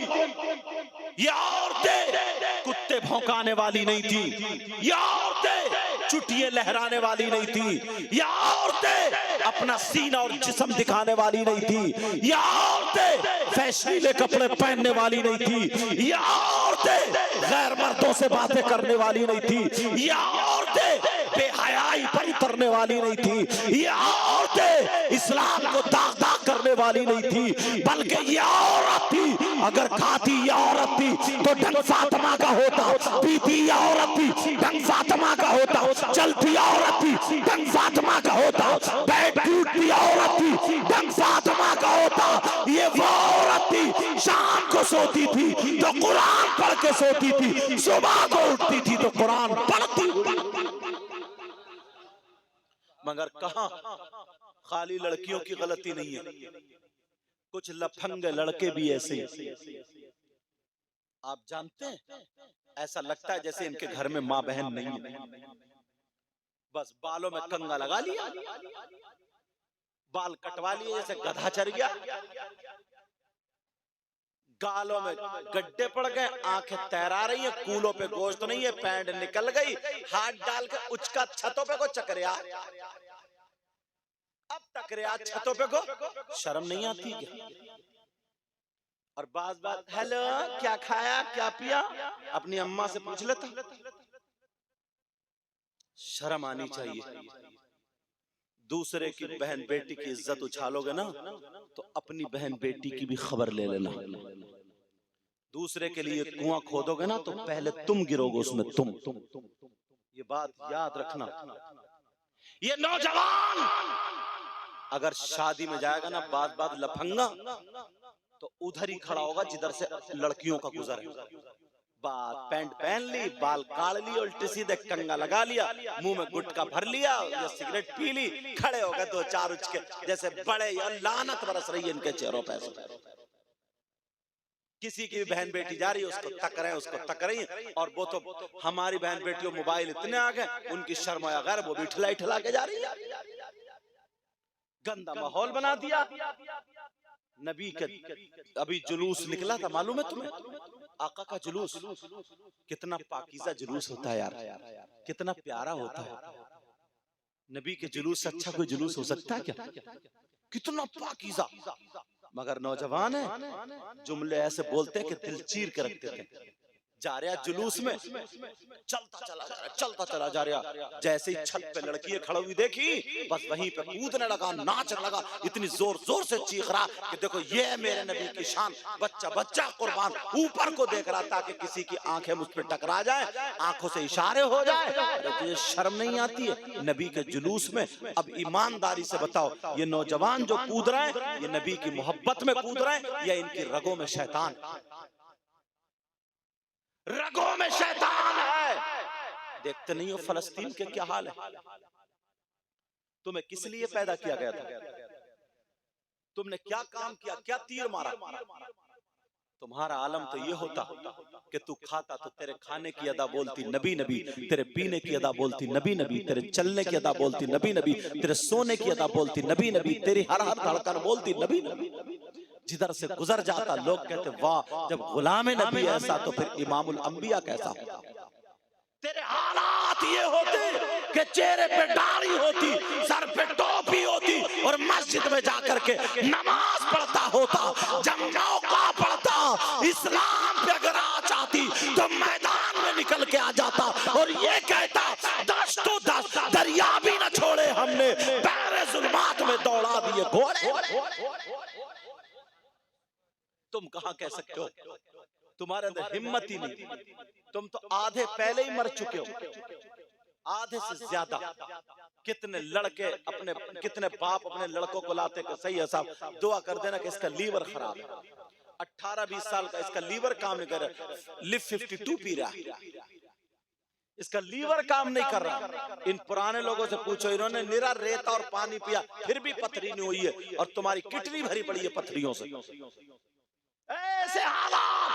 ये औरतें कुत्ते भौंकाने वाली नहीं थी, ये औरतें चुटिये लहराने वाली नहीं थी, ये औरतें अपना सीना और जिस्म दिखाने वाली नहीं थी, ये औरतें फैशनीले कपड़े पहनने वाली नहीं थी, ये औरतें गैर मर्दों से बातें करने वाली नहीं थी, ये औरतें बेहयाई पर उतरने वाली नहीं थी, ये औरतें इस्लाम को दाग दाग करने वाली नहीं थी, बल्कि ये औरत थी। अगर खाती ये औरत थी तो ढंग फातिमा का होता, पीती ये औरत थी ढंग फातिमा का होता, चलती औरत थी ढंग फातिमा का होता, बैठ उठती औरत थी ढंग फातिमा का होता। ये वो औरत थी शाम को सोती थी तो कुरान पढ़ के सोती थी, सुबह को उठती थी तो कुरान पढ़ती थी। मगर कहां, खाली लड़कियों की गलती नहीं है, कुछ लफंग लड़के भी ऐसे। आप जानते हैं ऐसा लगता है जैसे इनके घर में माँ बहन नहीं है। बस बालों में कंगा लगा लिया, बाल कटवा लिए जैसे गधा चढ़ गया, गालों में गड्ढे पड़ गए, आंखें तैरा रही हैं, कूलों पे गोश्त नहीं है, पैंट निकल गई, हाथ डाल के उचका छतों पे को चकरिया, अब टकरिया छतों पे को। शर्म नहीं आती क्या? और बात बात हेलो क्या खाया क्या पिया अपनी अम्मा से पूछ लेता। शर्म आनी चाहिए। दूसरे की बहन बेटी की इज्जत उछालोगे ना तो अपनी बहन बेटी की भी खबर ले लेना। दूसरे के लिए कुआं खोदोगे ना तो पहले तुम गिरोगे उसमें, तुम। ये बात याद रखना। ये नौजवान अगर शादी में जाएगा ना बात बात लफंगा तो उधर ही खड़ा होगा जिधर से लड़कियों का गुजर है। बात पैंट पहन ली, बाल काट ली, उल्टी सीधे कंगा लगा लिया, मुंह में गुटखा भर लिया या सिगरेट पी ली, खड़े हो गए दो चार उचके जैसे बड़े, या लानत बरस रही है इनके चेहरों पर। किसी की भी बहन बेटी जा रही है उसको तक रहे हैं, उसको तक रही है। और वो तो हमारी बहन बेटियों मोबाइल इतने आ गए, उनकी शर्म या गैर वो भी ठिला के जा रही है। गंदा माहौल बना दिया। नबी के अभी जुलूस निकला था, मालूम है तुम्हें? आका का जुलूस कितना पाकीज़ा जुलूस होता है यार, कितना प्यारा होता है। नबी के जुलूस से अच्छा कोई जुलूस हो सकता है क्या? कितना पाकीज़ा। मगर नौजवान है जुमले ऐसे बोलते हैं कि दिल चीर के रख देते हैं। जा रहा जुलूस में, चलता चला जा रहा, जैसे ही छत पे लड़की खड़ी हुई देखी, बस वहीं पे कूदने लगा, नाचने लगा, इतनी जोर जोर से चीख रहा कि देखो ये है मेरे नबी की शान, बच्चा बच्चा कुर्बान ऊपर को देख रहा ताकि किसी की आंखें मुझ पे टकरा जाए, आंखों से इशारे हो जाए। तुझे शर्म नहीं आती है नबी के जुलूस में? अब ईमानदारी से बताओ, ये नौजवान जो कूद रहे हैं, ये नबी की मोहब्बत में कूद रहे हैं या इनकी रगों में शैतान? रगों में शैतान है। देखते नहीं हो फलस्तीन के क्या हाल है? तुम्हें किस लिए पैदा किया गया था? तुमने क्या काम किया, क्या तीर मारा? तुम्हारा आलम तो ये होता कि तू खाता तो तेरे खाने की अदा बोलती नबी नबी, तेरे पीने की अदा बोलती नबी नबी, तेरे चलने की अदा बोलती नबी नबी, तेरे सोने की अदा बोलती नबी नबी, तेरी हर हर धड़कन बोलती नबी नबी। जिधर से गुजर जाता लोग कहते वाह, जब गुलाम नबी ऐसा तो फिर इमामुल अंबिया कैसा? तेरे हालात ये होते कि चेहरे पे दाढ़ी होती, सर पे टोपी होती और मस्जिद में जाकर के नमाज पढ़ता होता, जब मौका पड़ता इस्लाम पे अगर आ जाती तो मैदान में निकल के आ जाता और ये कहता 10 तो 10 दरिया भी न छोड़े हमने, पैरे जुल्मात में दौड़ा दिए घोड़े। तुम कहां कह सकते हो? तुम्हारे अंदर हिम्मत ही नहीं। तुम तो आधे पहले ही मर चुके हो, आधे से ज्यादा। कितने लड़के अपने, कितने बाप अपने लड़कों को लाते कि सही है साहब दुआ कर देना कि इसका लीवर खराब है, 18-20 साल का इसका लीवर काम नहीं कर रहा, लिव 52 पी रहा है, इसका लीवर काम नहीं कर रहा। इन पुराने लोगों से पूछो, इन्होंने निरा रेता और पानी पिया फिर भी पथरी नहीं हुई है, और तुम्हारी किडनी भरी पड़ी है पथरियों से। ऐसे हालात,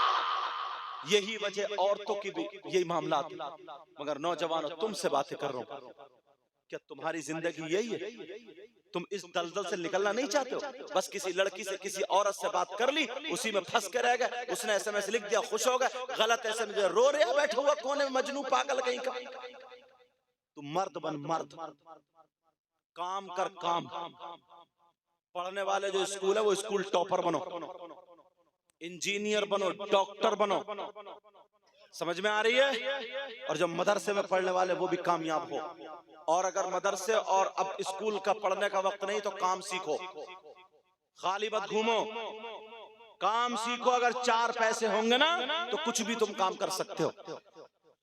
यही वजह औरतों की भी यही मामला। मगर नौजवानों तुमसे बातें कर रहा हूं, क्या तुम्हारी जिंदगी यही है? तुम इस दलदल से निकलना नहीं चाहते हो? बस किसी लड़की से किसी औरत से बात कर ली, उसी में फंस के रह गए, उसने SMS लिख दिया खुश हो गए, गलत SMS रो रहे बैठा हुआ कोने में मजनू पागल कहीं का। तुम मर्द बन मर्द, काम कर काम, पढ़ने वाले जो स्कूल है वो स्कूल टॉपर बनो, इंजीनियर बनो, डॉक्टर बनो, समझ में आ रही है? और जब मदरसे में पढ़ने वाले वो भी कामयाब हो, और अगर मदरसे और अब स्कूल का पढ़ने का वक्त नहीं तो काम सीखो, खाली मत घूमो, काम सीखो। अगर 4 पैसे होंगे ना तो कुछ भी तुम काम कर सकते हो।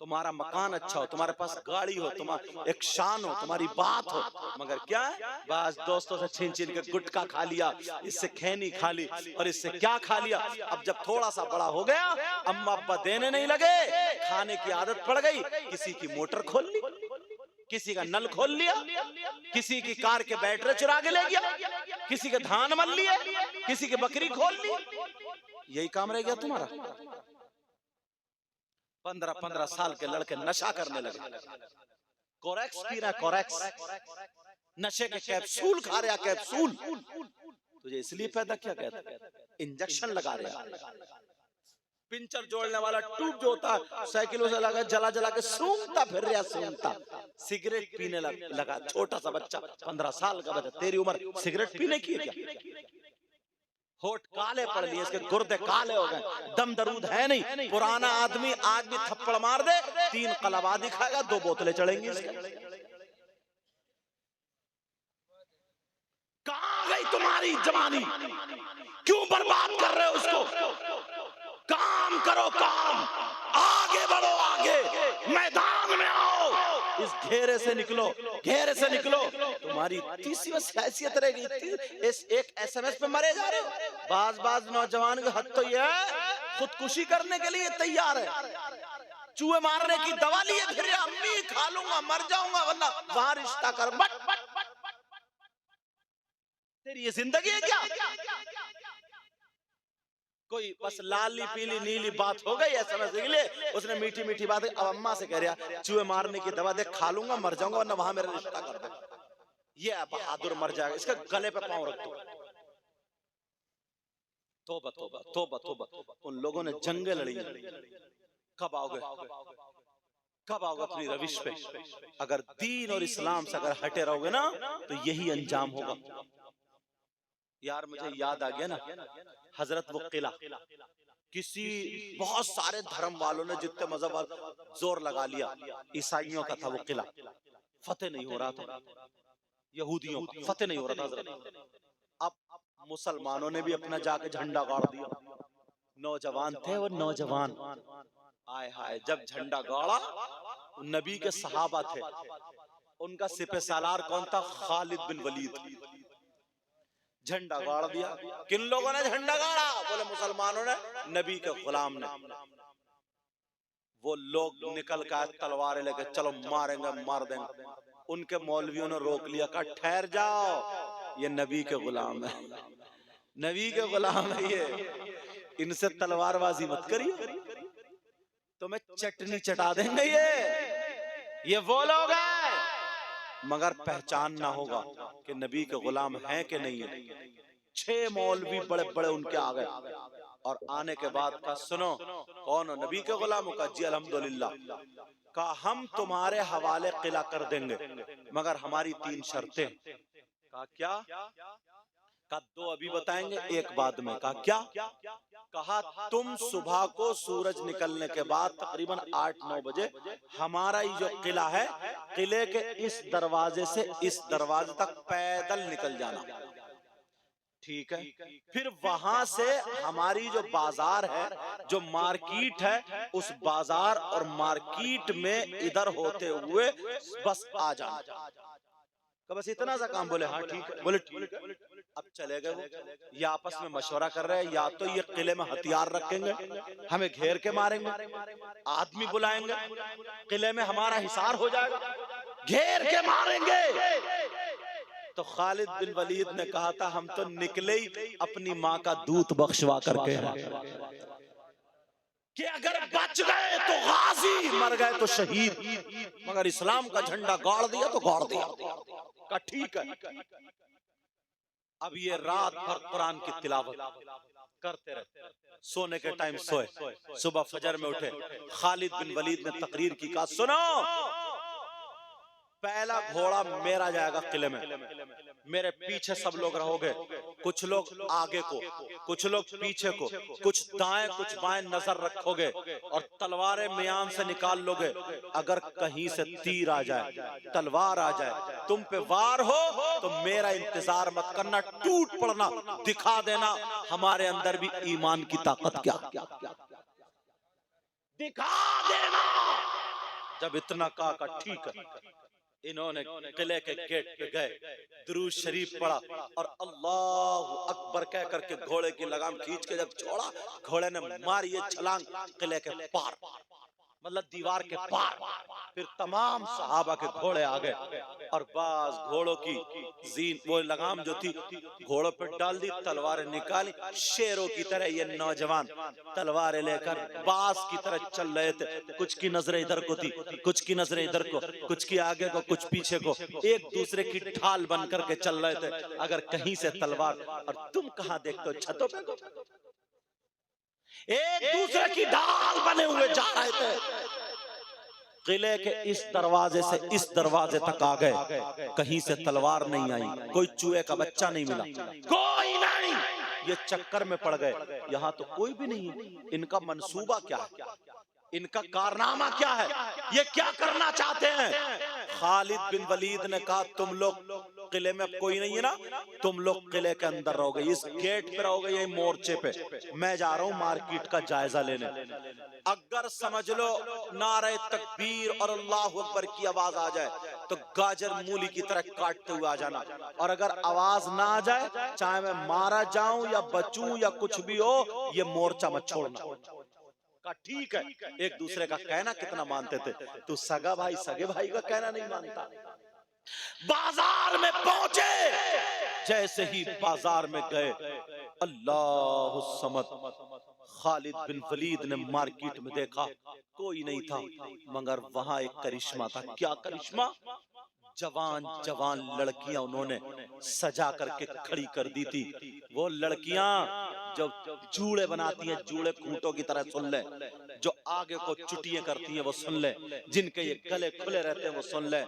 तुम्हारा मकान अच्छा हो, तुम्हारे पास गाड़ी हो, तुम्हारा एक शान हो, तुम्हारी बात हो, मगर क्या है बस दोस्तों से छीन छीन के गुटखा खा लिया, इससे खैनी खा ली और इससे क्या खा लिया। अब जब थोड़ा सा बड़ा हो गया, अम्मा अब्बा देने नहीं लगे, खाने की आदत पड़ गई, किसी की मोटर खोल ली, किसी का नल खोल लिया, किसी की कार के बैटरी चुरा के ले गया, किसी के धान मल लिए, किसी की बकरी खोल ली। यही काम रह गया तुम्हारा। 15-15 साल के लड़के नशा करने लगे, कोरेक्स पी रहा, कोरेक्स नशे के कैप्सूल खा रहा, कैप्सूल। तुझे इसलिए पैदा किया गया था, इंजेक्शन लगा रहा, पिंचर जोड़ने वाला ट्यूब जो होता है साइकिलों से लगा जला जला के सूंघता फिर रहा, सूंघता। सिगरेट पीने लगा, छोटा सा बच्चा 15 साल का बच्चा, तेरी उम्र सिगरेट पीने की है क्या? होठ काले पड़ लिए, इसके गुर्दे काले हो गए, दम दरूद है नहीं। पुराना आदमी आज भी थप्पड़ मार दे, 3 कलवा दिखाएगा, 2 बोतलें चढ़ेंगी इसके। कहां गई तुम्हारी जवानी? क्यों बर्बाद कर रहे हो उसको? काम करो काम, आगे बढ़ो आगे, मैदान में आओ, इस घेरे से निकलो, घेरे से निकलो। तुम्हारी तीसरी हैसियत रहेगी, इस एक SMS पे मरे जा रहे हो। बाज नौजवान का हद तो ये है, खुदकुशी करने के लिए तैयार है, चूहे मारने की दवा लिए फिर अम्मी खा लूंगा मर जाऊंगा वरना वहां रिश्ता कर। तेरी ये जिंदगी है क्या? कोई बस लाली पीली नीली बात हो गई है समझ ले, उसने मीठी मीठी बात। अब अम्मा से कह रहा चूहे मारने की दवा दे, खा लूंगा मर जाऊंगा वरना वहां मेरा रिश्ता कर दे। ये बहादुर मर जाएगा, इसके गले पे पांव रख दो। तौबा तौबा तौबा तौबा। उन लोगों ने जंगे लड़ी, कब आओगे, कब आओगे अपनी रविश पे? अगर दीन और इस्लाम से अगर हटे रहोगे ना तो यही अंजाम होगा। यार मुझे याद आ गया ना हजरत वो किला किसी बहुत सारे धर्म वालों ने, जितने मजहब वाले, जोर लगा लिया। ईसाइयों का था वो किला, फतेह नहीं हो रहा था। यहूदियों का फतेह नहीं हो रहा था हजरत। अब मुसलमानों ने भी अपना जाके झंडा गाड़ दिया। नौजवान थे वो नौजवान, आय हाय, जब झंडा गाड़ा, नबी के सहाबा थे, उनका सिपह सालार कौन था? खालिद बिन वलीद। झंडा गाड़ दिया। किन लोगों ने झंडा गाड़ा? बोले मुसलमानों ने, नबी के गुलाम ने। वो लोग निकल कर तलवारें लेके, चलो मारेंगे, मार देंगे। उनके मौलवियों ने रोक लिया, कहा ठहर जाओ, ये नबी के गुलाम है, नबी के गुलाम है ये, इनसे तलवारबाजी मत करिए, तो मैं चटनी चटा देंगे ये वो लोग हैं। मगर पहचानना होगा कि नबी के गुलाम हैं कि नहीं है। 6 मौलवी बड़े बड़े उनके आ गए, और आने के बाद का सुनो, कौन हो? नबी के गुलाम का? जी अल्हम्दुलिल्लाह। कहा हम तुम्हारे हवाले किला कर देंगे, मगर हमारी 3 शर्तें। कहा क्या? कहा 2 अभी बताएंगे, एक बाद में। कहा क्या? कहा तुम सुबह को सूरज निकलने के बाद तकरीबन 8-9 बजे हमारा ये जो किला है, किले के इस दरवाजे से इस दरवाजे तक पैदल निकल जाना, ठीक है? फिर वहां से हमारी जो बाजार है, जो मार्केट है, उस बाजार और मार्केट में इधर होते हुए बस आ जाना। तो बस इतना सा काम। बोले हाँ ठीक है। बोले ठीक है। अब चले गए वो। ये आपस में मशवरा कर रहे हैं, या तो ये किले में हथियार रखेंगे, हमें घेर के मारेंगे, आदमी बुलाएंगे, किले में हमारा हिसार हो जाएगा, घेर के मारेंगे। तो खालिद बिन वलीद ने कहा था, हम तो निकले ही अपनी माँ का दूध बख्शवा करके हैं कि अगर बच गए तो गाजी, मर गए तो शहीद, मगर इस्लाम का झंडा गाड़ दिया तो गाड़ दिया। का ठीक है। अब ये रात भर कुरान की तिलावत करते रहे, सोने के टाइम सोए, सुबह फजर में उठे। खालिद बिन वलीद ने तकरीर की, कहा सुनो, पहला घोड़ा मेरा जाएगा किले में, मेरे पीछे सब लोग रहोगे, कुछ लोग आगे को, कुछ लोग पीछे को, कुछ दाएं कुछ बाएं नजर रखोगे, और तलवारें म्यान से निकाल लोगे। अगर कहीं से तीर आ जाए, तलवार आ जाए, तुम पे वार हो, तो मेरा इंतजार मत करना, टूट पड़ना, दिखा देना हमारे अंदर भी ईमान की ताकत क्या, दिखा देना। जब इतना कहा, ठीक है। इन्होंने किले के गेट पे गए, दुरूद शरीफ पढ़ा, और अल्लाह अकबर कह करके घोड़े की लगाम खींच के जब छोड़ा, घोड़े ने मारी ये छलांग किले के पार, मतलब दीवार के पार। फिर तमाम सहाबा के घोड़े आ गए, और बाज घोड़ों की जीन, वो लगाम जो थी घोड़ों पे डाल दी, तलवारें निकाली, शेरों की तरह ये नौजवान तलवारें लेकर बाज की तरह चल रहे थे। कुछ की नजरें इधर को थी, कुछ की नजरें इधर को, कुछ की आगे को, कुछ पीछे को, एक दूसरे की ढाल बन करके चल रहे थे। अगर कहीं से तलवार, और तुम कहां देखते हो? छतों पे एक दूसरे की ढाल बने हुए जा रहे थे। किले के इस दरवाजे से इस दरवाजे तक आ गए, कहीं से तलवार नहीं आई, कोई चूहे का बच्चा नहीं मिला, कोई नहीं। ये चक्कर में पड़ गए, यहाँ तो कोई भी नहीं है, इनका मंसूबा क्या है, इनका कारनामा क्या है, ये क्या करना चाहते हैं? खालिद बिन वलीद ने कहा, तुम लोग किले में अब कोई नहीं है ना, तुम लोग किले के अंदर रहोगे, इस गेट पे रहोगे, ये मोर्चे पे, मैं जा रहा हूं मार्केट का जायजा लेने। अगर समझ लो नारे तकबीर और अल्लाह अकबर की आवाज आ जाए, तो गाजर मूली की तरह काटते हुए आ जाना, और अगर आवाज ना आ जाए, चाहे मैं मारा जाऊं या बचूं या कुछ भी हो, ये मोर्चा मत छोड़ना। का ठीक है। एक दूसरे का कहना कितना मानते थे, तू सगा भाई सगे भाई का कहना नहीं मानता। बाजार में पहुंचे, जैसे ही बाजार में गए, अल्लाह समद, खालिद बिन वलीद ने मार्केट में देखा, कोई नहीं था, मगर वहां एक करिश्मा था। क्या करिश्मा? जवान जवान लड़कियां उन्होंने सजा करके खड़ी कर दी थी। वो लड़कियां जो जूड़े बनाती हैं, जूड़े खूंटों की तरह, सुन ले, जो आगे को चुटियां करती हैं वो सुन ले, जिनके ये गले खुले रहते हैं वो सुन ले।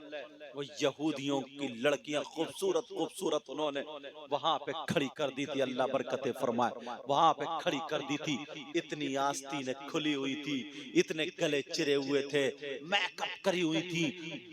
वो यहूदियों की लड़कियां खूबसूरत खूबसूरत उन्होंने वहां पे खड़ी कर दी थी, अल्लाह बरकतें फरमाए, वहां पे खड़ी कर दी थी। इतनी आस्तीनें खुली हुई थी, इतने गले चिरे हुए थे, मेकअप करी हुई थी,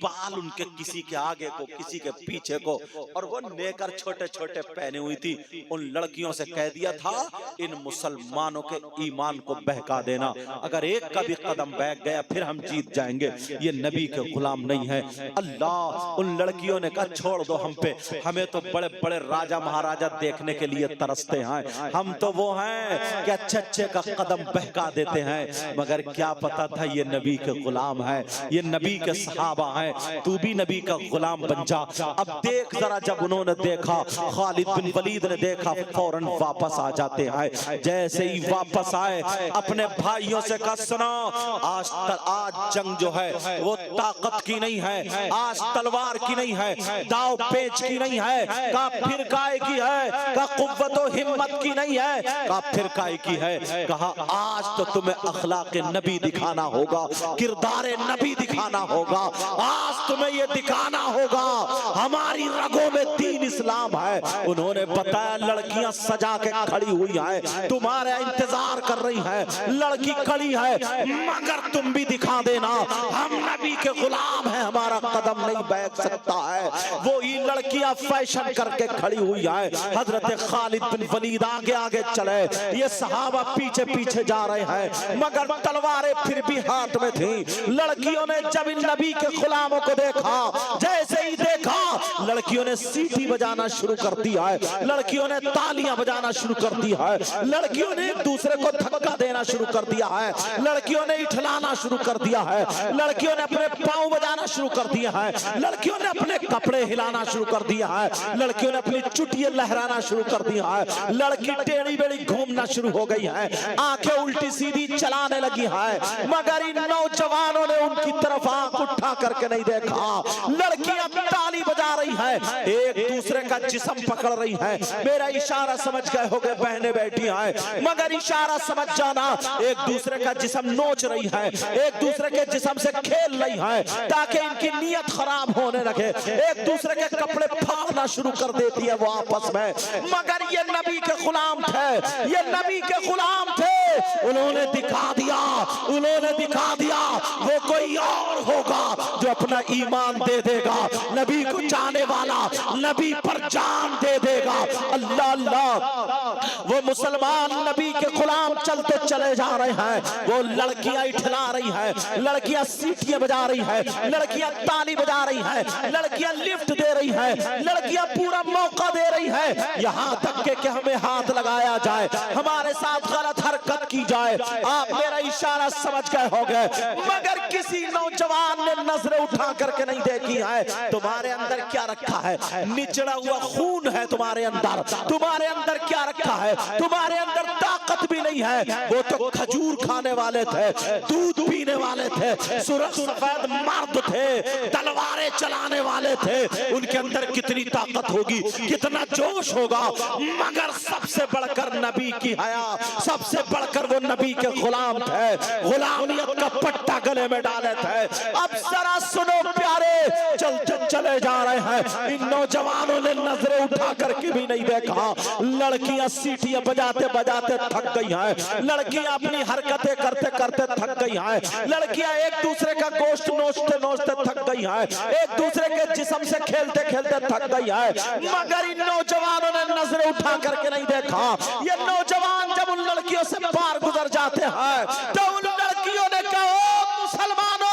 बाल उनके किसी के आगे को किसी के पीछे को, और वो नेकर छोटे छोटे पहने हुई थी। उन लड़कियों से कह दिया था इन मुसलमानों के ईमान को बहका देना, अगर एक का भी कदम बहक गया फिर हम जीत जाएंगे, ये नबी के गुलाम नहीं है। अल्लाह, उन लड़कियों ने कहा छोड़ दो हम पे, हमें तो बड़े बड़े राजा महाराजा देखने के लिए तरसते हैं, हम तो वो हैं कि अच्छे अच्छे का कदम बहका देते हैं। मगर क्या पता था ये नबी के गुलाम है, ये नबी के सहाबा हैं, तू भी नबी का गुलाम बन जा। अब देख जरा, जब उन्होंने देखा, खालिद बिन वलीद ने देखा, फौरन वापस आ जाते हैं। जैसे ही वापस आए अपने भाइयों से कहा सुनो, आज जंग जो है वो ताकत की नहीं है, आज तलवार की नहीं है, दाव पेच की नहीं है, का फिर काय की है, का कुव्वत और हिम्मत की नहीं है, का फिर काय की है। कहा आज तो तुम्हें अखलाक नबी दिखाना होगा, किरदार नबी दिखाना होगा, आज तुम्हें ये दिखाना होगा हमारी रगों में दीन इस्लाम है। उन्होंने बताया लड़कियां सजा के खड़ी हुई हैं, तुम्हारा इंतजार कर रही हैं, लड़की खड़ी है, मगर तुम भी दिखा देना हम नबी के गुलाम हैं, हमारा कदम नहीं बैठ सकता है। वो ही लड़कियां फैशन करके खड़ी हुई है। हजरत खालिद बिन वलीद आगे आगे चले, ये सहाबा पीछे पीछे जा रहे हैं, मगर तलवारें फिर भी हाथ में थी। लड़कियों ने जब इन नबी के गुलामों को देखा, जैसे ही देखा लड़कियों ने सीटी बजाना शुरू कर दिया है, लड़कियों ने तालियां बजाना शुरू कर दिया है, लड़कियों ने एक दूसरे को धक्का देना शुरू कर दिया है, लड़कियों ने इठलाना शुरू कर दिया है, लड़कियों ने अपने पांव बजाना शुरू कर दिया है, लड़कियों ने अपने कपड़े हिलाना शुरू कर दिया है, लड़कियों ने अपनी चुटियां लहराना शुरू कर दिया है, लड़की टेढ़ी बेड़ी घूमना शुरू हो गई है, आंखें उल्टी सीधी चलाने लगी है। मगर इन नौजवानों ने उनकी तरफ आंख उठा करके नहीं देखा। लड़कियां ताली बजा रही है, एक दूसरे का जिस्म पकड़ रही है, मेरा इशारा समझ गए होगे, बहनें बैठी हैं, मगर इशारा समझ जाना, एक दूसरे का जिस्म नोच रही है, एक दूसरे के जिस्म से खेल रही है, ताकि इनकी नीयत खराब होने लगे, एक दूसरे के कपड़े फाड़ना शुरू कर देती है वो आपस में। मगर ये नबी के गुलाम थे, ये नबी के गुलाम थे, उन्होंने दिखा दिया, उन्होंने दिखा दिया वो कोई और होगा जो अपना ईमान दे देगा, नबी को चाहने वाला, नबी पर जान दे देगा। अल्लाह अल्लाह, वो मुसलमान नबी के गुलाम चलते चले जा रहे हैं, वो लड़कियां इठला रही हैं, लड़कियां सीटियां बजा रही हैं, लड़कियां ताली बजा रही हैं, लड़कियां लिफ्ट दे रही हैं, लड़कियां पूरा मौका दे रही हैं, यहां तक कि हमें हाथ लगाया जाए, हमारे साथ गलत हरकत की जाए। आप मेरा इशारा समझ गए होंगे, मगर किसी नौजवान ने नजरें उठा करके नहीं देखी है तुम्हारे अंदर क्या रखा है, निचड़ा हुआ खून है तुम्हारे अंदर, तुम्हारे अंदर क्या रखा है, तुम्हारे अंदर ताकत भी नहीं है। वो तो खजूर खाने वाले थे, दूध पीने वाले थे, सुरख सफेद मर्द थे, तलवारें चलाने वाले थे, उनके अंदर कितनी ताकत होगी, कितना जोश होगा, मगर सबसे बढ़कर नबी की हया, सबसे बढ़कर वो नबी के गुलाम थे, गुलामियत का पट्टा गले में डाले थे। अब जरा सुनो प्यारे, चलते चले जा रहे हैं, इन नौजवानों ने नजरें उठा करके भी नहीं देखा, लड़कियां सीटियां बजाते बजाते थक गई हैं, लड़कियां अपनी हरकतें करते करते थक गई हैं, लड़कियां एक दूसरे का गोश्त नोचते नोचते थक गई हैं, एक दूसरे के जिस्म से खेलते खेलते थक गई है, मगर इन नौजवानों ने नजरें उठा करके नहीं देखा। ये नौजवान जब उन लड़कियों से पार गुजर जाते हैं तो उन लड़कियों ने कहा मुसलमानों,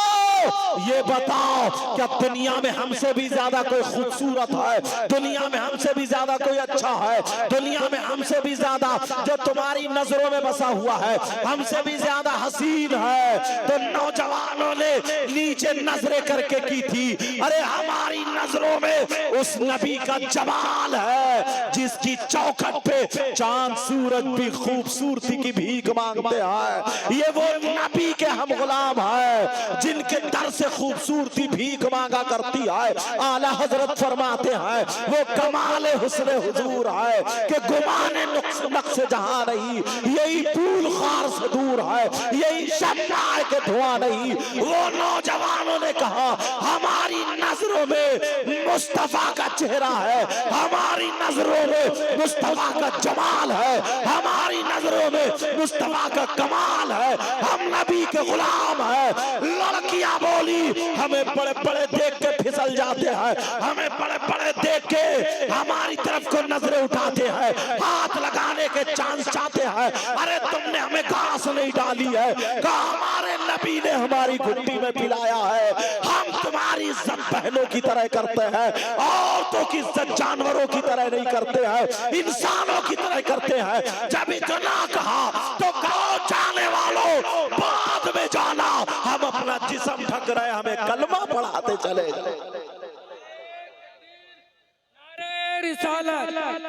ये बताओ क्या दुनिया में हमसे भी ज्यादा कोई खूबसूरत है, दुनिया में हमसे भी ज्यादा कोई अच्छा है, दुनिया में हमसे भी ज्यादा जो तुम्हारी नजरों में बसा हुआ है, हमसे भी ज्यादा हसीन है? तो नौजवानों ने नीचे नजरें करके की थी, अरे हमारी नजरों में उस नबी का जमाल है जिसकी चौखट पे चांद सूरज भी खूबसूरती की भीख मांगते हैं। ये वो नबी के हम गुलाम हैं जिनके दर से खूबसूरती भीख मांगा करती है। आला हजरत फरमाते हैं वो कमाल हुस्न हुजूर है कि गुमाने नक्श जहां नहीं, यही फूल खार से दूर है, यही शम्मा के धुआं नहीं। वो नौजवानों ने कहा हमारी नजरों में मुस्तफा का चेहरा है, हमारी नजरों में मुस्तफा का जमाल है, हमारी नजरों में मुस्तफा का कमाल है, हम नबी के गुलाम हैं। लड़कियां बोली हमें बड़े बड़े देख के फिसल जाते हैं, हमें बड़े बड़े देख के हमारी तरफ को नजरें उठाते हैं, हाथ लगाने के चांस चाहते हैं। अरे तुमने हमें घास नहीं डाली है, कहा हमारे नबी ने हमारी घुट्टी में पिलाया है। हम तुम्हारी इज्जत बहनों की तरह करते हैं, औरतों की इज्जत जानवरों की तरह नहीं करते हैं, इंसानों की तरह करते हैं। जब इतना कहा तो कहो जाने वालों बाद में जाना, हम अपना जिस्म ढक रहे, हमें कलमा पढ़ाते चले।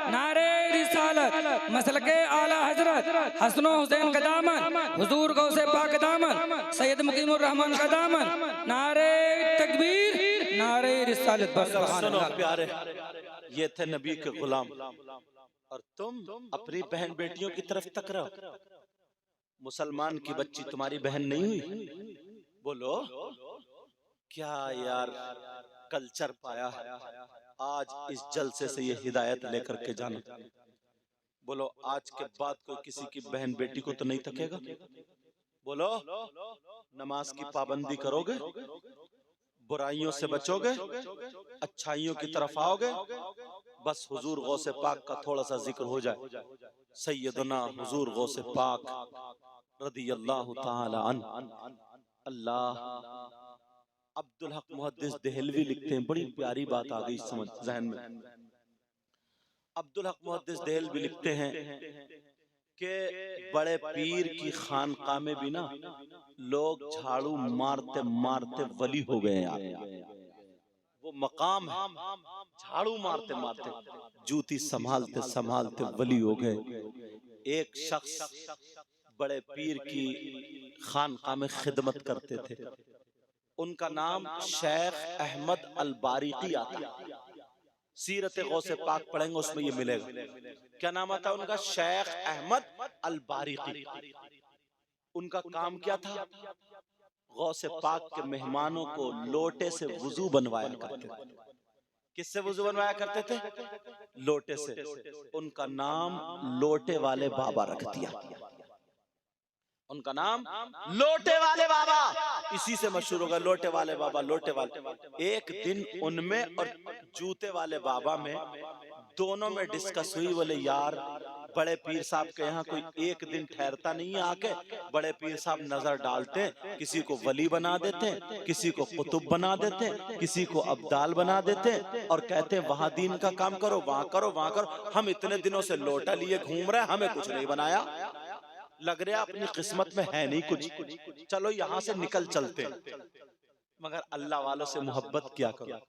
नारे रिसालत मसलके आला हजरत हसनो हुसैन का दामन, हुजूर गौसे पाक दामन, सैयद मुकीमुर रहमान का दामन। नारे तकबीर, नारे रिसालत। सुनो प्यारे, ये थे नबी के गुलाम और तुम अपनी बहन बेटियों की तरफ तक रहो। मुसलमान की बच्ची तुम्हारी बहन नहीं हुई? बोलो क्या यार कल्चर पाया है। आज इस जलसे से ये हिदायत लेकर के जाना। बोलो आज के बाद कोई किसी की बहन बेटी को तो नहीं तकेगा? बोलो नमाज की पाबंदी करोगे, बुराइयों से बचोगे, अच्छाइयों की तरफ आओगे। बस हुजूर गौसे पाक का थोड़ा सा जिक्र हो जाए। सैयदना हुजूर गौसे पाक रदियल्लाहु ताला अन्हु। अल्लाह अब्दुल हक मुहद्दिस देहलवी लिखते हैं, बड़ी प्यारी बात आ गई समझ जहन में। अब्दुल हक मुहद्दिस देहलवी लिखते हैं कि बड़े पीर की खानकाह में भी ना लोग झाड़ू मारते मारते वली हो गए यार। वो मकाम है, झाड़ू मारते मारते जूती संभालते संभालते वली हो गए। एक शख्स बड़े पीर की खानकाह में खिदमत करते थे, उनका नाम शेख अहमद अल बारिकी आता है। सीरत गौसे पाक पढ़ेंगे उसमें ये मिलेगा। क्या नाम आता है उनका? शेख अहमद अल बारिकी। उनका काम क्या था? गौसे पाक के मेहमानों को लोटे से वुजू बनवाया करते थे। किससे वुजू बनवाया करते थे? लोटे से। उनका नाम लोटे वाले बाबा रख दिया। उनका नाम लोटे वाले बाबा, इसी से मशहूर होगा लोटे वाले बाबा, लोटे वाले। एक दिन उनमें और जूते वाले बाबा में दोनों में डिस्कस हुई। बोले यार बड़े पीर साहब के यहाँ कोई एक दिन ठहरता नहीं है आके। बड़े पीर साहब नजर डालते, किसी को वली बना देते, किसी को कुतुब बना देते, किसी को अब्दाल बना देते और कहते हैं वहां दीन का काम करो, वहां करो, वहां करो। हम इतने दिनों से लोटा लिए घूम रहे हैं, हमें कुछ नहीं बनाया। लग रहा अपनी किस्मत में है नहीं कुछ, चलो यहाँ से निकल चलते। मगर अल्लाह वालों से मोहब्बत किया करो।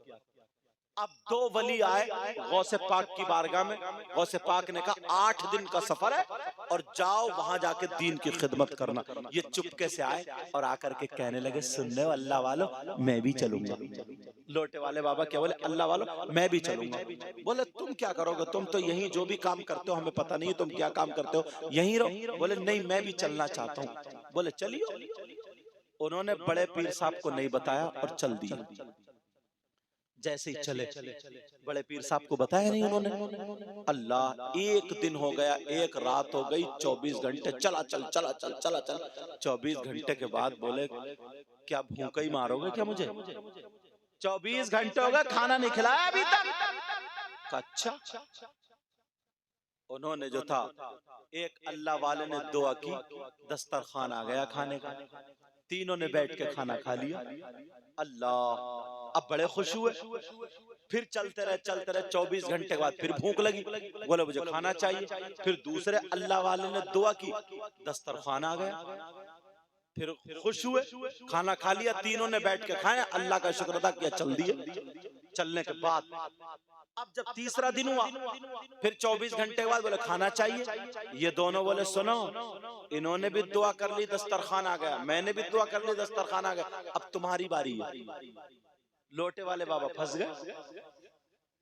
अब दो वली आए गौसे पाक की बारगाह में। गौसे पाक ने कहा 8 दिन का सफर है और जाओ वहां जाके दीन की खिदमत करना। ये चुपके से आए और आकर के कहने लगे सुनने अल्लाह वालों मैं भी चलूंगा। लोटे वाले बाबा क्या बोले? अल्लाह वालों मैं भी चलूंगा। बोले तुम क्या करोगे? तुम तो यही जो भी काम करते हो हमें पता नहीं तुम क्या काम करते हो, यहीं रहो। बोले नहीं मैं भी चलना चाहता हूँ। बोले चलिए। उन्होंने बड़े पीर साहब को नहीं बताया और चल दिया। जैसे ही चले, बड़े पीर साहब को बताया नहीं उन्होंने। अल्लाह एक दिन हो गया, एक रात हो गई, 24 घंटे चला चल चला चल चला चल। 24 घंटे के बाद बोले क्या भूखा ही मारोगे क्या मुझे? 24 घंटे हो गए खाना नहीं खिलाया अभी तक। अच्छा। उन्होंने जो था एक अल्लाह वाले ने दुआ की, दस्तरखान आ गया खाने का। तीनों ने बैठ के खाना खा लिया। अल्लाह अब बड़े खुश हुए। फिर चलते रहे 24 घंटे के बाद फिर भूख लगी। बोले मुझे खाना चाहिए। फिर दूसरे अल्लाह वाले ने दुआ की, दस्तरखान आ गया। फिर खुश हुए, खाना खा लिया। तीनों ने बैठ के खाया, अल्लाह का शुक्र अदा किया, चल दिए। चलने के बाद अब जब तीसरा दिन हुआ, फिर 24 घंटे के बाद बोले खाना चाहिए। ये दोनों बोले सुनो, इन्होंने भी दुआ कर ली, दस्तरखान आ गया, मैंने भी दुआ कर ली, दस्तरखान आ गया, अब तुम्हारी बारी है। लोटे वाले बाबा फंस गए,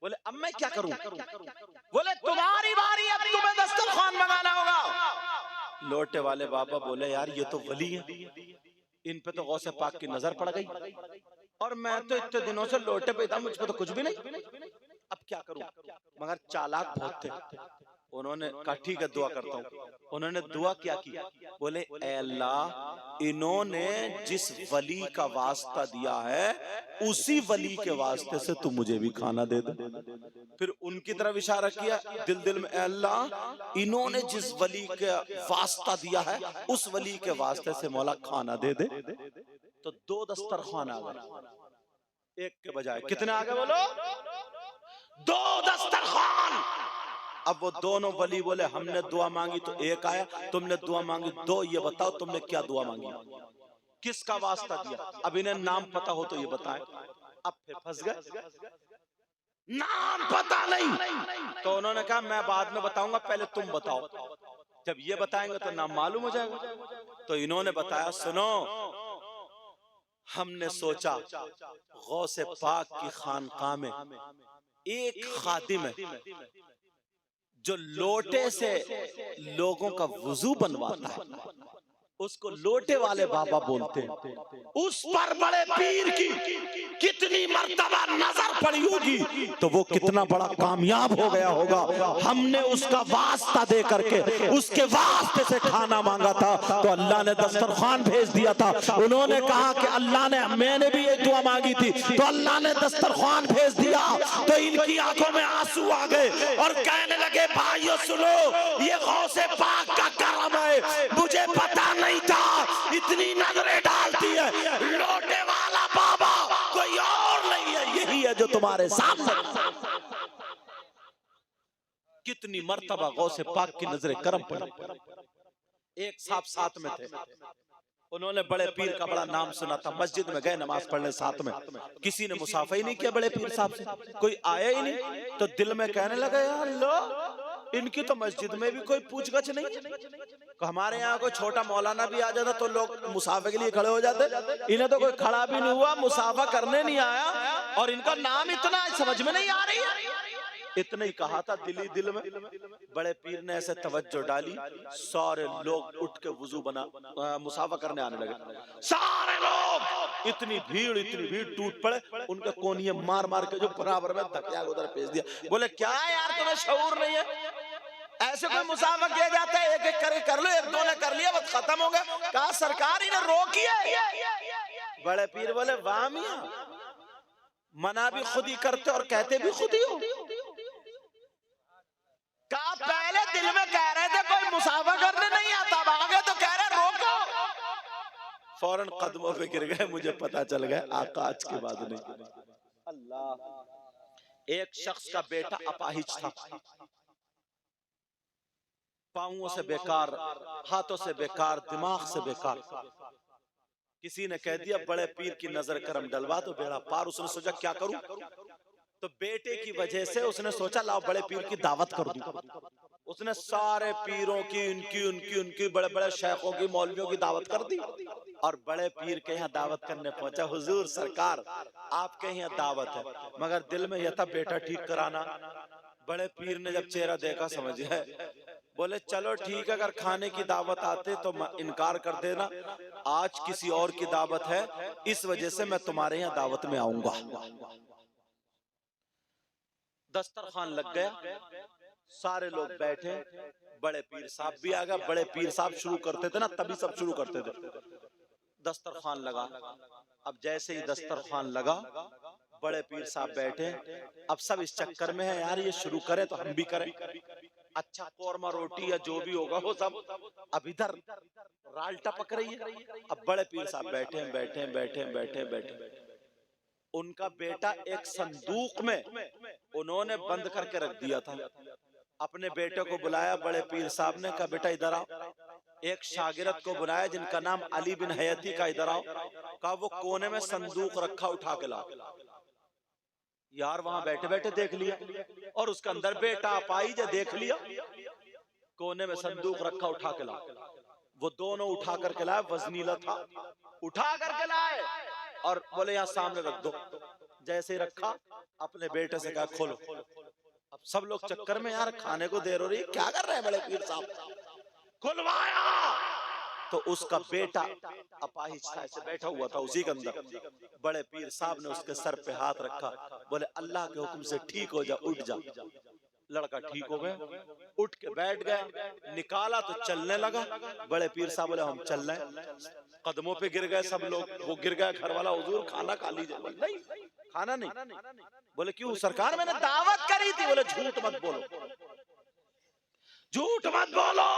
बोले अब मैं क्या करूं? बोले तुम्हारी बारी, अब तुम्हें दस्तरखान मंगाना होगा। लोटे वाले बाबा बोले यार ये तो वली है, इन पे तो गौसे पाक की नजर पड़ गई, और मैं तो इतने दिनों से लोटे पे था, मुझ पे तो कुछ भी नहीं, अब क्या करूं? मगर चालाक बहुत थे, उन्होंने कहा ठीक है दुआ करता हूं। उन्होंने दुआ क्या की? बोले ऐ अल्लाह, इन्होंने जिस वली का वास्ता दिया है उसी वली के वास्ते से तू मुझे भी खाना दे दे। फिर उनकी तरफ इशारा किया दिल दिल में, ऐ अल्लाह, इन्होंने जिस वली के वास्ता दिया है उस वली के वास्ते से मौला खाना दे दे। तो 2 दस्तरखान आ गए, एक के बजाय कितने आ गए बोलो? 2 दस्तरखान। अब वो दोनों वली बोले हमने दुआ मांगी तो एक आया, तुमने दुआ मांगी 2, ये बताओ तुमने क्या दुआ मांगी, किसका वास्ता दिया? अब इन्हें नाम पता हो तो ये बताएं। अब फिर फंस गए, नाम पता नहीं, तो उन्होंने कहा मैं बाद में बताऊंगा, पहले तुम बताओ, जब ये बताएंगे तो नाम मालूम हो जाएगा। तो इन्होंने बताया सुनो, हमने सोचा गौसे पाक की खानकाह में एक खादिम है जो लोटे से लोगों का वुजू बनवाता है, उसको लोटे वाले बाबा बोलते हैं। उस पर बड़े पीर की कितनी मर्तबा नजर पड़ी होगी, तो वो कितना बड़ा कामयाब हो गया होगा। हमने उसका वास्ता दे करके उसके वास्ते से खाना मांगा था, तो अल्लाह ने दस्तरखान भेज दिया था। उन्होंने कहा कि अल्लाह ने, मैंने भी ये दुआ मांगी थी, तो अल्लाह ने दस्तरखान भेज दिया। तो इनकी आंखों में आंसू आ गए और कहने लगे भाइयों सुनो, ये गौसे पाक का करम है, मुझे पता नहीं था, इतनी नजरें डालती है, लोटे वाला बाबा कोई और नहीं है, यही है जो तुम्हारे सामने। कितनी मर्तबा गौसे पाक की नजरें करम पड़ी। एक साहब साथ में थे, उन्होंने बड़े पीर का बड़ा नाम सुना था, मस्जिद में गए नमाज पढ़ने साथ में, किसी ने मुसाफा ही नहीं किया बड़े पीर साहब से, कोई आया ही नहीं। तो दिल में कहने लगा यार लो, इनकी तो मस्जिद में भी कोई पूछगछ नहीं। हमारे यहाँ कोई छोटा मौलाना भी आ जाता तो लोग मुसाफे के लिए खड़े हो जाते, इन्हें तो कोई खड़ा भी नहीं हुआ, मुसाफा करने नहीं आया, और इनका नाम इतना समझ में नहीं आ रही है। इतना ही कहा था दिली दिल में, बड़े पीर ने ऐसे तवज्जो डाली, सारे लोग उठ के वुजू बना मुसाफा करने आने लगे। सारे लोग, इतनी भीड़ टूट पड़े, उनके कोनिये मार मार के जो बराबर में धकिया उधर भेज दिया। बोले क्या यार तुम्हें शऊर नहीं है, ऐसे कोई मुसाफा किया जाता है, एक एक करके कर लो, एक दो ने कर लिया बस खत्म हो गया। कहा सरकार ही ने रोकी है। बड़े पीर बोले वाह मियां, मना भी खुद ही करते और कहते भी खुद ही हो। कहा पहले दिल में कह रहे थे कोई मुसाफा करने नहीं आता, आगे तो कह रहे रोको, फौरन कदमों पे गिर गए, मुझे पता चल गया आका आज के बाद नहीं। अल्लाह। एक शख्स का बेटा अपाहिज था, पांवों से बेकार, हाथों से बेकार, दिमाग से बेकार। किसी ने कह दिया बड़े पीर की नजर करम डलवा तो बेड़ा पार। उसने सोचा क्या करूं, तो बेटे की वजह से उसने सोचा लाओ बड़े पीर की दावत कर दूं। उसने सारे पीरों की, उनकी बड़े बड़े शेखों की, मौलवियों की दावत कर दी, और बड़े पीर के यहाँ दावत करने पहुंचा। हुजूर सरकार आपके यहाँ दावत है, मगर दिल में यह था बेटा ठीक कराना। बड़े पीर ने जब चेहरा देखा समझ गए, बोले चलो ठीक है, अगर खाने की दावत आते तो इनकार कर देना, आज किसी और की दावत है, इस वजह से मैं तुम्हारे यहाँ दावत में आऊंगा। दस्तरखान लग गया, सारे लोग बैठे, बड़े पीर साहब भी आ गया। बड़े पीर साहब शुरू करते थे ना, तभी सब शुरू करते थे। दस्तरखान लगा, अब जैसे ही दस्तरखान लगा, बड़े पीर साहब बैठे। अब सब इस चक्कर में है यार ये शुरू करे तो हम भी करें, अच्छा कौरमा रोटी या जो भी होगा वो सब। अब इधर राल टपक रही है। अब बड़े पीर साहब बैठे। उनका बेटा एक संदूक में उन्होंने बंद करके रख दिया था। अपने बेटे को बुलाया बड़े पीर साहब ने, कहा बेटा इधर आओ। एक शागिर्द को बुलाया जिनका नाम अली बिन हयती का, इधर आओ। कहा वो कोने में संदूक रखा, उठा के लाओ। यार वहां बैठे बैठे देख लिया, और उसके अंदर बेटा पाई जो देख लिया, कोने में संदूक रखा, उठा के लाओ। वो दोनों उठा करके लाए, वजनीला था, उठा करके लाए और बोले यहाँ सामने रख दो। जैसे ही रखा, अपने बेटे से कहा खोलो। अब सब लोग चक्कर में, यार खाने को देर हो रही, क्या कर रहे हैं बड़े पीर साहब। खुलवाया तो उसका बेटा अपाहिज था, ऐसे बैठा हुआ था उसी के अंदर। बड़े पीर साहब ने उसके सर पे हाथ रखा, बोले अल्लाह के हुक्म से ठीक हो जा, उठ जा। लड़का ठीक हो गया, उठ के बैठ गए, निकाला तो चलने लगा। बड़े पीर साहब बोले हम चल रहे हैं, कदमों पे गिर गए सब लोग। वो गिर गया घर वाला, हुजूर खाना खा लीजिए। बोले नहीं, खाना नहीं। बोले क्यों सरकार, मैंने दावत करी थी। बोले झूठ मत बोलो, झूठ मत बोलो,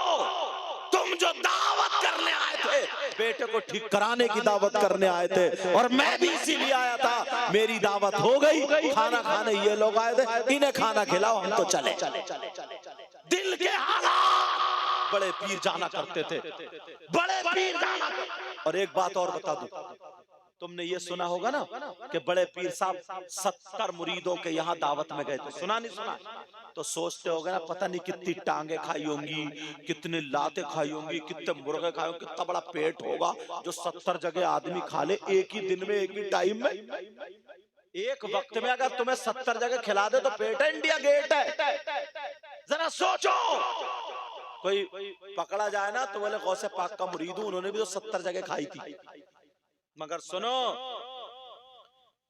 तुम जो दावत करने आए थे, बेटे को ठीक कराने की दावत करने आए थे, और मैं भी इसीलिए आया था। मेरी दावत हो गई, खाना खाने ये लोग आए थे, इन्हें खाना खिलाओ, हम तो चले। दिल के हालात, बड़े पीर जाना करते थे, बड़े पीर जाना। और एक बात और बता दूं, तुमने ये सुना होगा ना कि बड़े पीर साहब 70 मुरीदों के यहाँ दावत में गए थे, सुना नहीं सुना? तो सोचते होगे ना, पता नहीं कितनी टांगे खाई होंगी, कितने लाते खाई होंगी, कितने मुर्गे खाए होंगे, कितना बड़ा पेट होगा जो 70 जगह आदमी खा ले एक ही दिन में, एक ही टाइम में। एक वक्त में अगर तुम्हें 70 जगह खिला दे तो पेट है, इंडिया गेट है। जरा सोचो, कोई पकड़ा जाए ना तो बोले गौसे पाक का मुरीद हूं, उन्होंने भी तो 70 जगह खाई थी। मगर सुनो,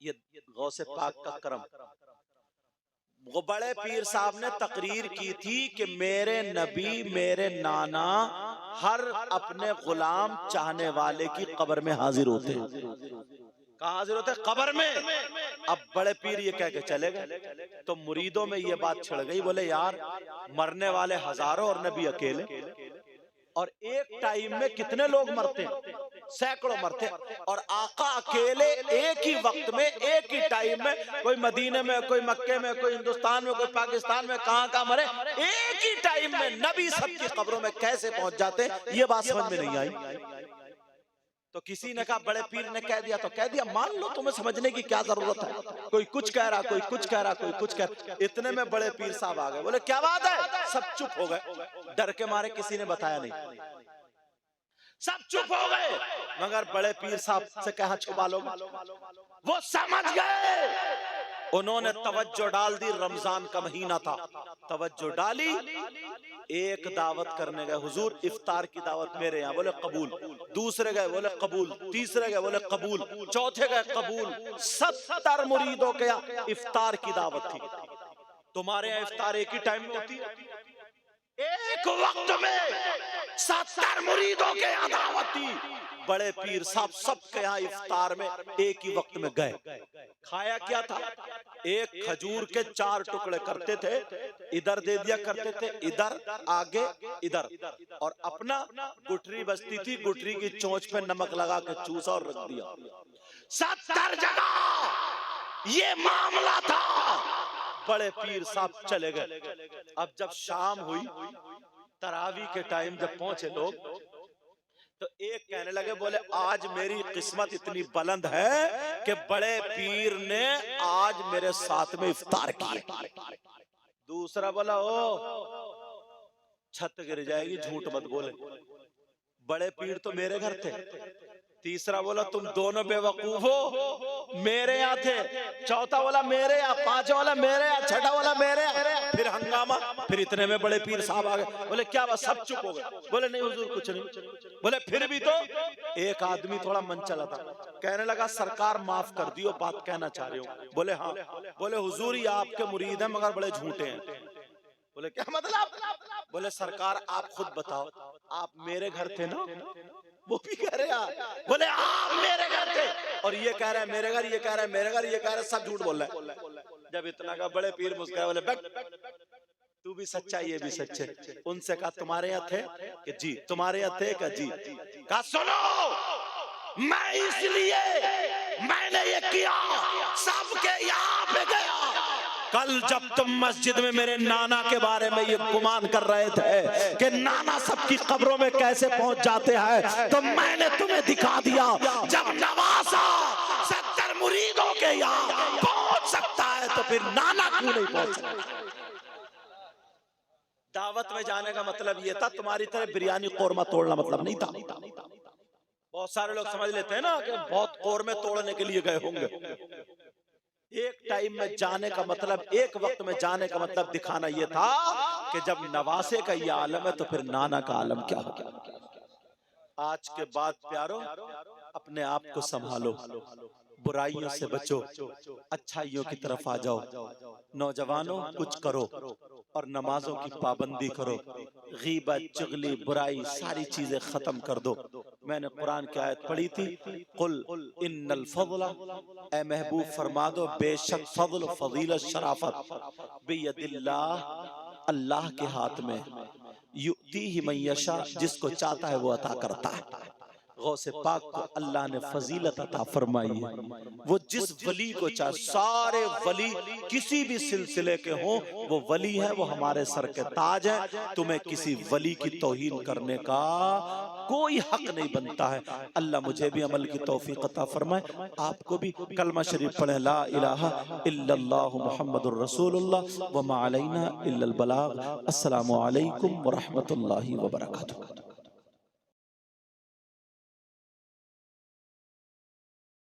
ये गौसे पाक का करम। वो बड़े पीर साहब ने तकरीर की थी कि मेरे नबी, मेरे नाना हर अपने गुलाम चाहने वाले की कब्र में हाजिर होते हैं। कहाँ हाजिर होते हैं? कब्र में। अब बड़े पीर ये कह के चले गए, तो मुरीदों में ये बात छिड़ गई। बोले यार, मरने वाले हजारों और नबी अकेले, और एक टाइम में कितने लोग मरते हैं? सैकड़ों मरते हैं। और आका अकेले एक ही वक्त में, एक ही टाइम में, कोई मदीने में, कोई मक्के में, कोई हिंदुस्तान में, कोई पाकिस्तान में, कहाँ मरे, एक ही टाइम में नबी सबकी कब्रों में कैसे पहुंच जाते हैं, ये बात समझ में नहीं आई। तो किसी ने कहा, बड़े पीर ने कह दिया तो कह दिया, मान लो, तुम्हें समझने की क्या जरूरत है। कोई कुछ कह रहा, कोई कुछ कह रहा, कोई कुछ कह रहा। इतने में बड़े पीर साहब आ गए, बोले क्या बात है? सब चुप हो गए, डर के मारे किसी ने बताया नहीं, सब चुप हो गए। मगर बड़े पीर साहब से कहा छुपा लो, वो समझ गए। उन्होंने तवज्जो डाल दी, रमजान का महीना था, तवज्जो डाली। एक दावत करने गए, हुजूर इफ्तार की दावत मेरे यहाँ, बोले कबूल। दूसरे गए, बोले कबूल। तीसरे गए, बोले कबूल। चौथे गए, कबूल। 70 मुरीदों के यहाँ इफ्तार की दावत थी। तुम्हारे यहाँ इफ्तार एक ही टाइम में होती है? एक वक्त में 70 मुरीदों के यहाँ दावत थी। बड़े पीर साहब सबके यहाँ इफ्तार में एक ही वक्त में गए। खाया क्या था? एक खजूर के 4 टुकड़े करते थे, इधर दे दिया करते थे, इधर आगे इधर, और अपना गुठरी बजती थी, गुठरी की चोंच पे नमक लगा के चूसा और रख दिया। 70 जगह ये मामला था। बड़े पीर साहब चले गए। अब जब शाम हुई, तरावी के टाइम जब पहुंचे लोग, तो एक कहने लगे, बोले आज मेरी किस्मत इतनी बुलंद है कि बड़े पीर ने आज मेरे साथ में इफ्तार किया। दूसरा बोला, ओ छत गिर जाएगी, झूठ मत बोले, बड़े पीर तो मेरे घर थे। तीसरा बोला, तुम दोनों बेवकूफ हो, मेरे यहाँ थे। चौथा बोला मेरे यहाँ, पांचवा बोला मेरे यहाँ, छठा बोला मेरे यहाँ। फिर हंगामा। फिर इतने में बड़े पीर साहब आ गए, बोले क्या बात? सब चुप हो गए। बोले नहीं हुजूर कुछ नहीं। बोले फिर भी तो। एक आदमी थोड़ा मन चला था, कहने लगा सरकार माफ कर दियो, बात कहना चाह रहे हो। बोले हाँ। बोले हुजूर ये आपके मुरीद हैं मगर बड़े झूठे हैं। बोले क्या मतलब? बोले सरकार आप खुद बताओ, आप मेरे घर थे ना? वो भी कह रहे हैं। बोले आप मेरे घर थे, और ये कह रहे हैं मेरे घर, ये कह रहे हैं मेरे घर, ये कह रहे हैं, सब झूठ बोल रहे हैं। जब इतना का बड़े पीर मुस्कुराए, बोले तू भी सच्चा, ये भी सच्चे। उनसे कहा तुम्हारे यहाँ थे? कि जी। तुम्हारे यहाँ थे? कि जी। कहा सुनो, मैं इसलिए मैंने ये किया, सबके यहाँ पे गया। कल जब तुम मस्जिद में मेरे नाना के बारे में ये गुमान कर रहे थे कि नाना सबकी कब्रों में कैसे पहुंच जाते हैं, तो मैंने तुम्हें दिखा दिया, जब नवासा 70 मुरीदों के यहाँ पहुंच सकता है तो फिर नाना क्यों नहीं पहुंच सकते? दावत में जाने का मतलब ये था, तुम्हारी तरह बिरयानी कोरमा तोड़ना मतलब नहीं था। बहुत सारे लोग समझ लेते हैं ना कि बहुत कोरमे तोड़ने के लिए गए होंगे। एक टाइम में जाने का मतलब, एक वक्त में जाने का मतलब दिखाना यह था कि जब नवासे का ये आलम है तो फिर नाना का आलम क्या होगा। आज के बाद प्यारो अपने आप को संभालो, बुराइयों से बचो, अच्छाइयों की तरफ आ जाओ। नौजवानों कुछ करो और नमाजों की पाबंदी करो, गीबत, चुगली, बुराई सारी चीजें खत्म कर दो। मैंने कुरान की आयत पढ़ी थी, कुल इन्नल फज़ला, ए महबूब फरमा दो बेशक फज़ल, फजीलत, शराफत बियदिल्लाह, अल्लाह के हाथ में, युतीही मन यशा, जिसको चाहता है वो अता करता है। गौसे पाक को अल्लाह ने फजीलत अता फरमाई है, वो जिस वली को चाहे, सारे वली किसी भी सिलसिले के हों वो वली है, वो हमारे सर के ताज है। तुम्हें किसी वली की तौहीन करने का कोई हक नहीं बनता है। अल्लाह मुझे भी अमल की तौफीक अता फरमाए, आपको भी। कलमा शरीफ पढ़े, ला इलाहा इल्लल्लाहु मुहम्मदुर रसूलुल्लाह व मा अलैना इल्लल बलाग। अस्सलामु अलैकुम व रहमतुल्लाहि व बरकातुहू।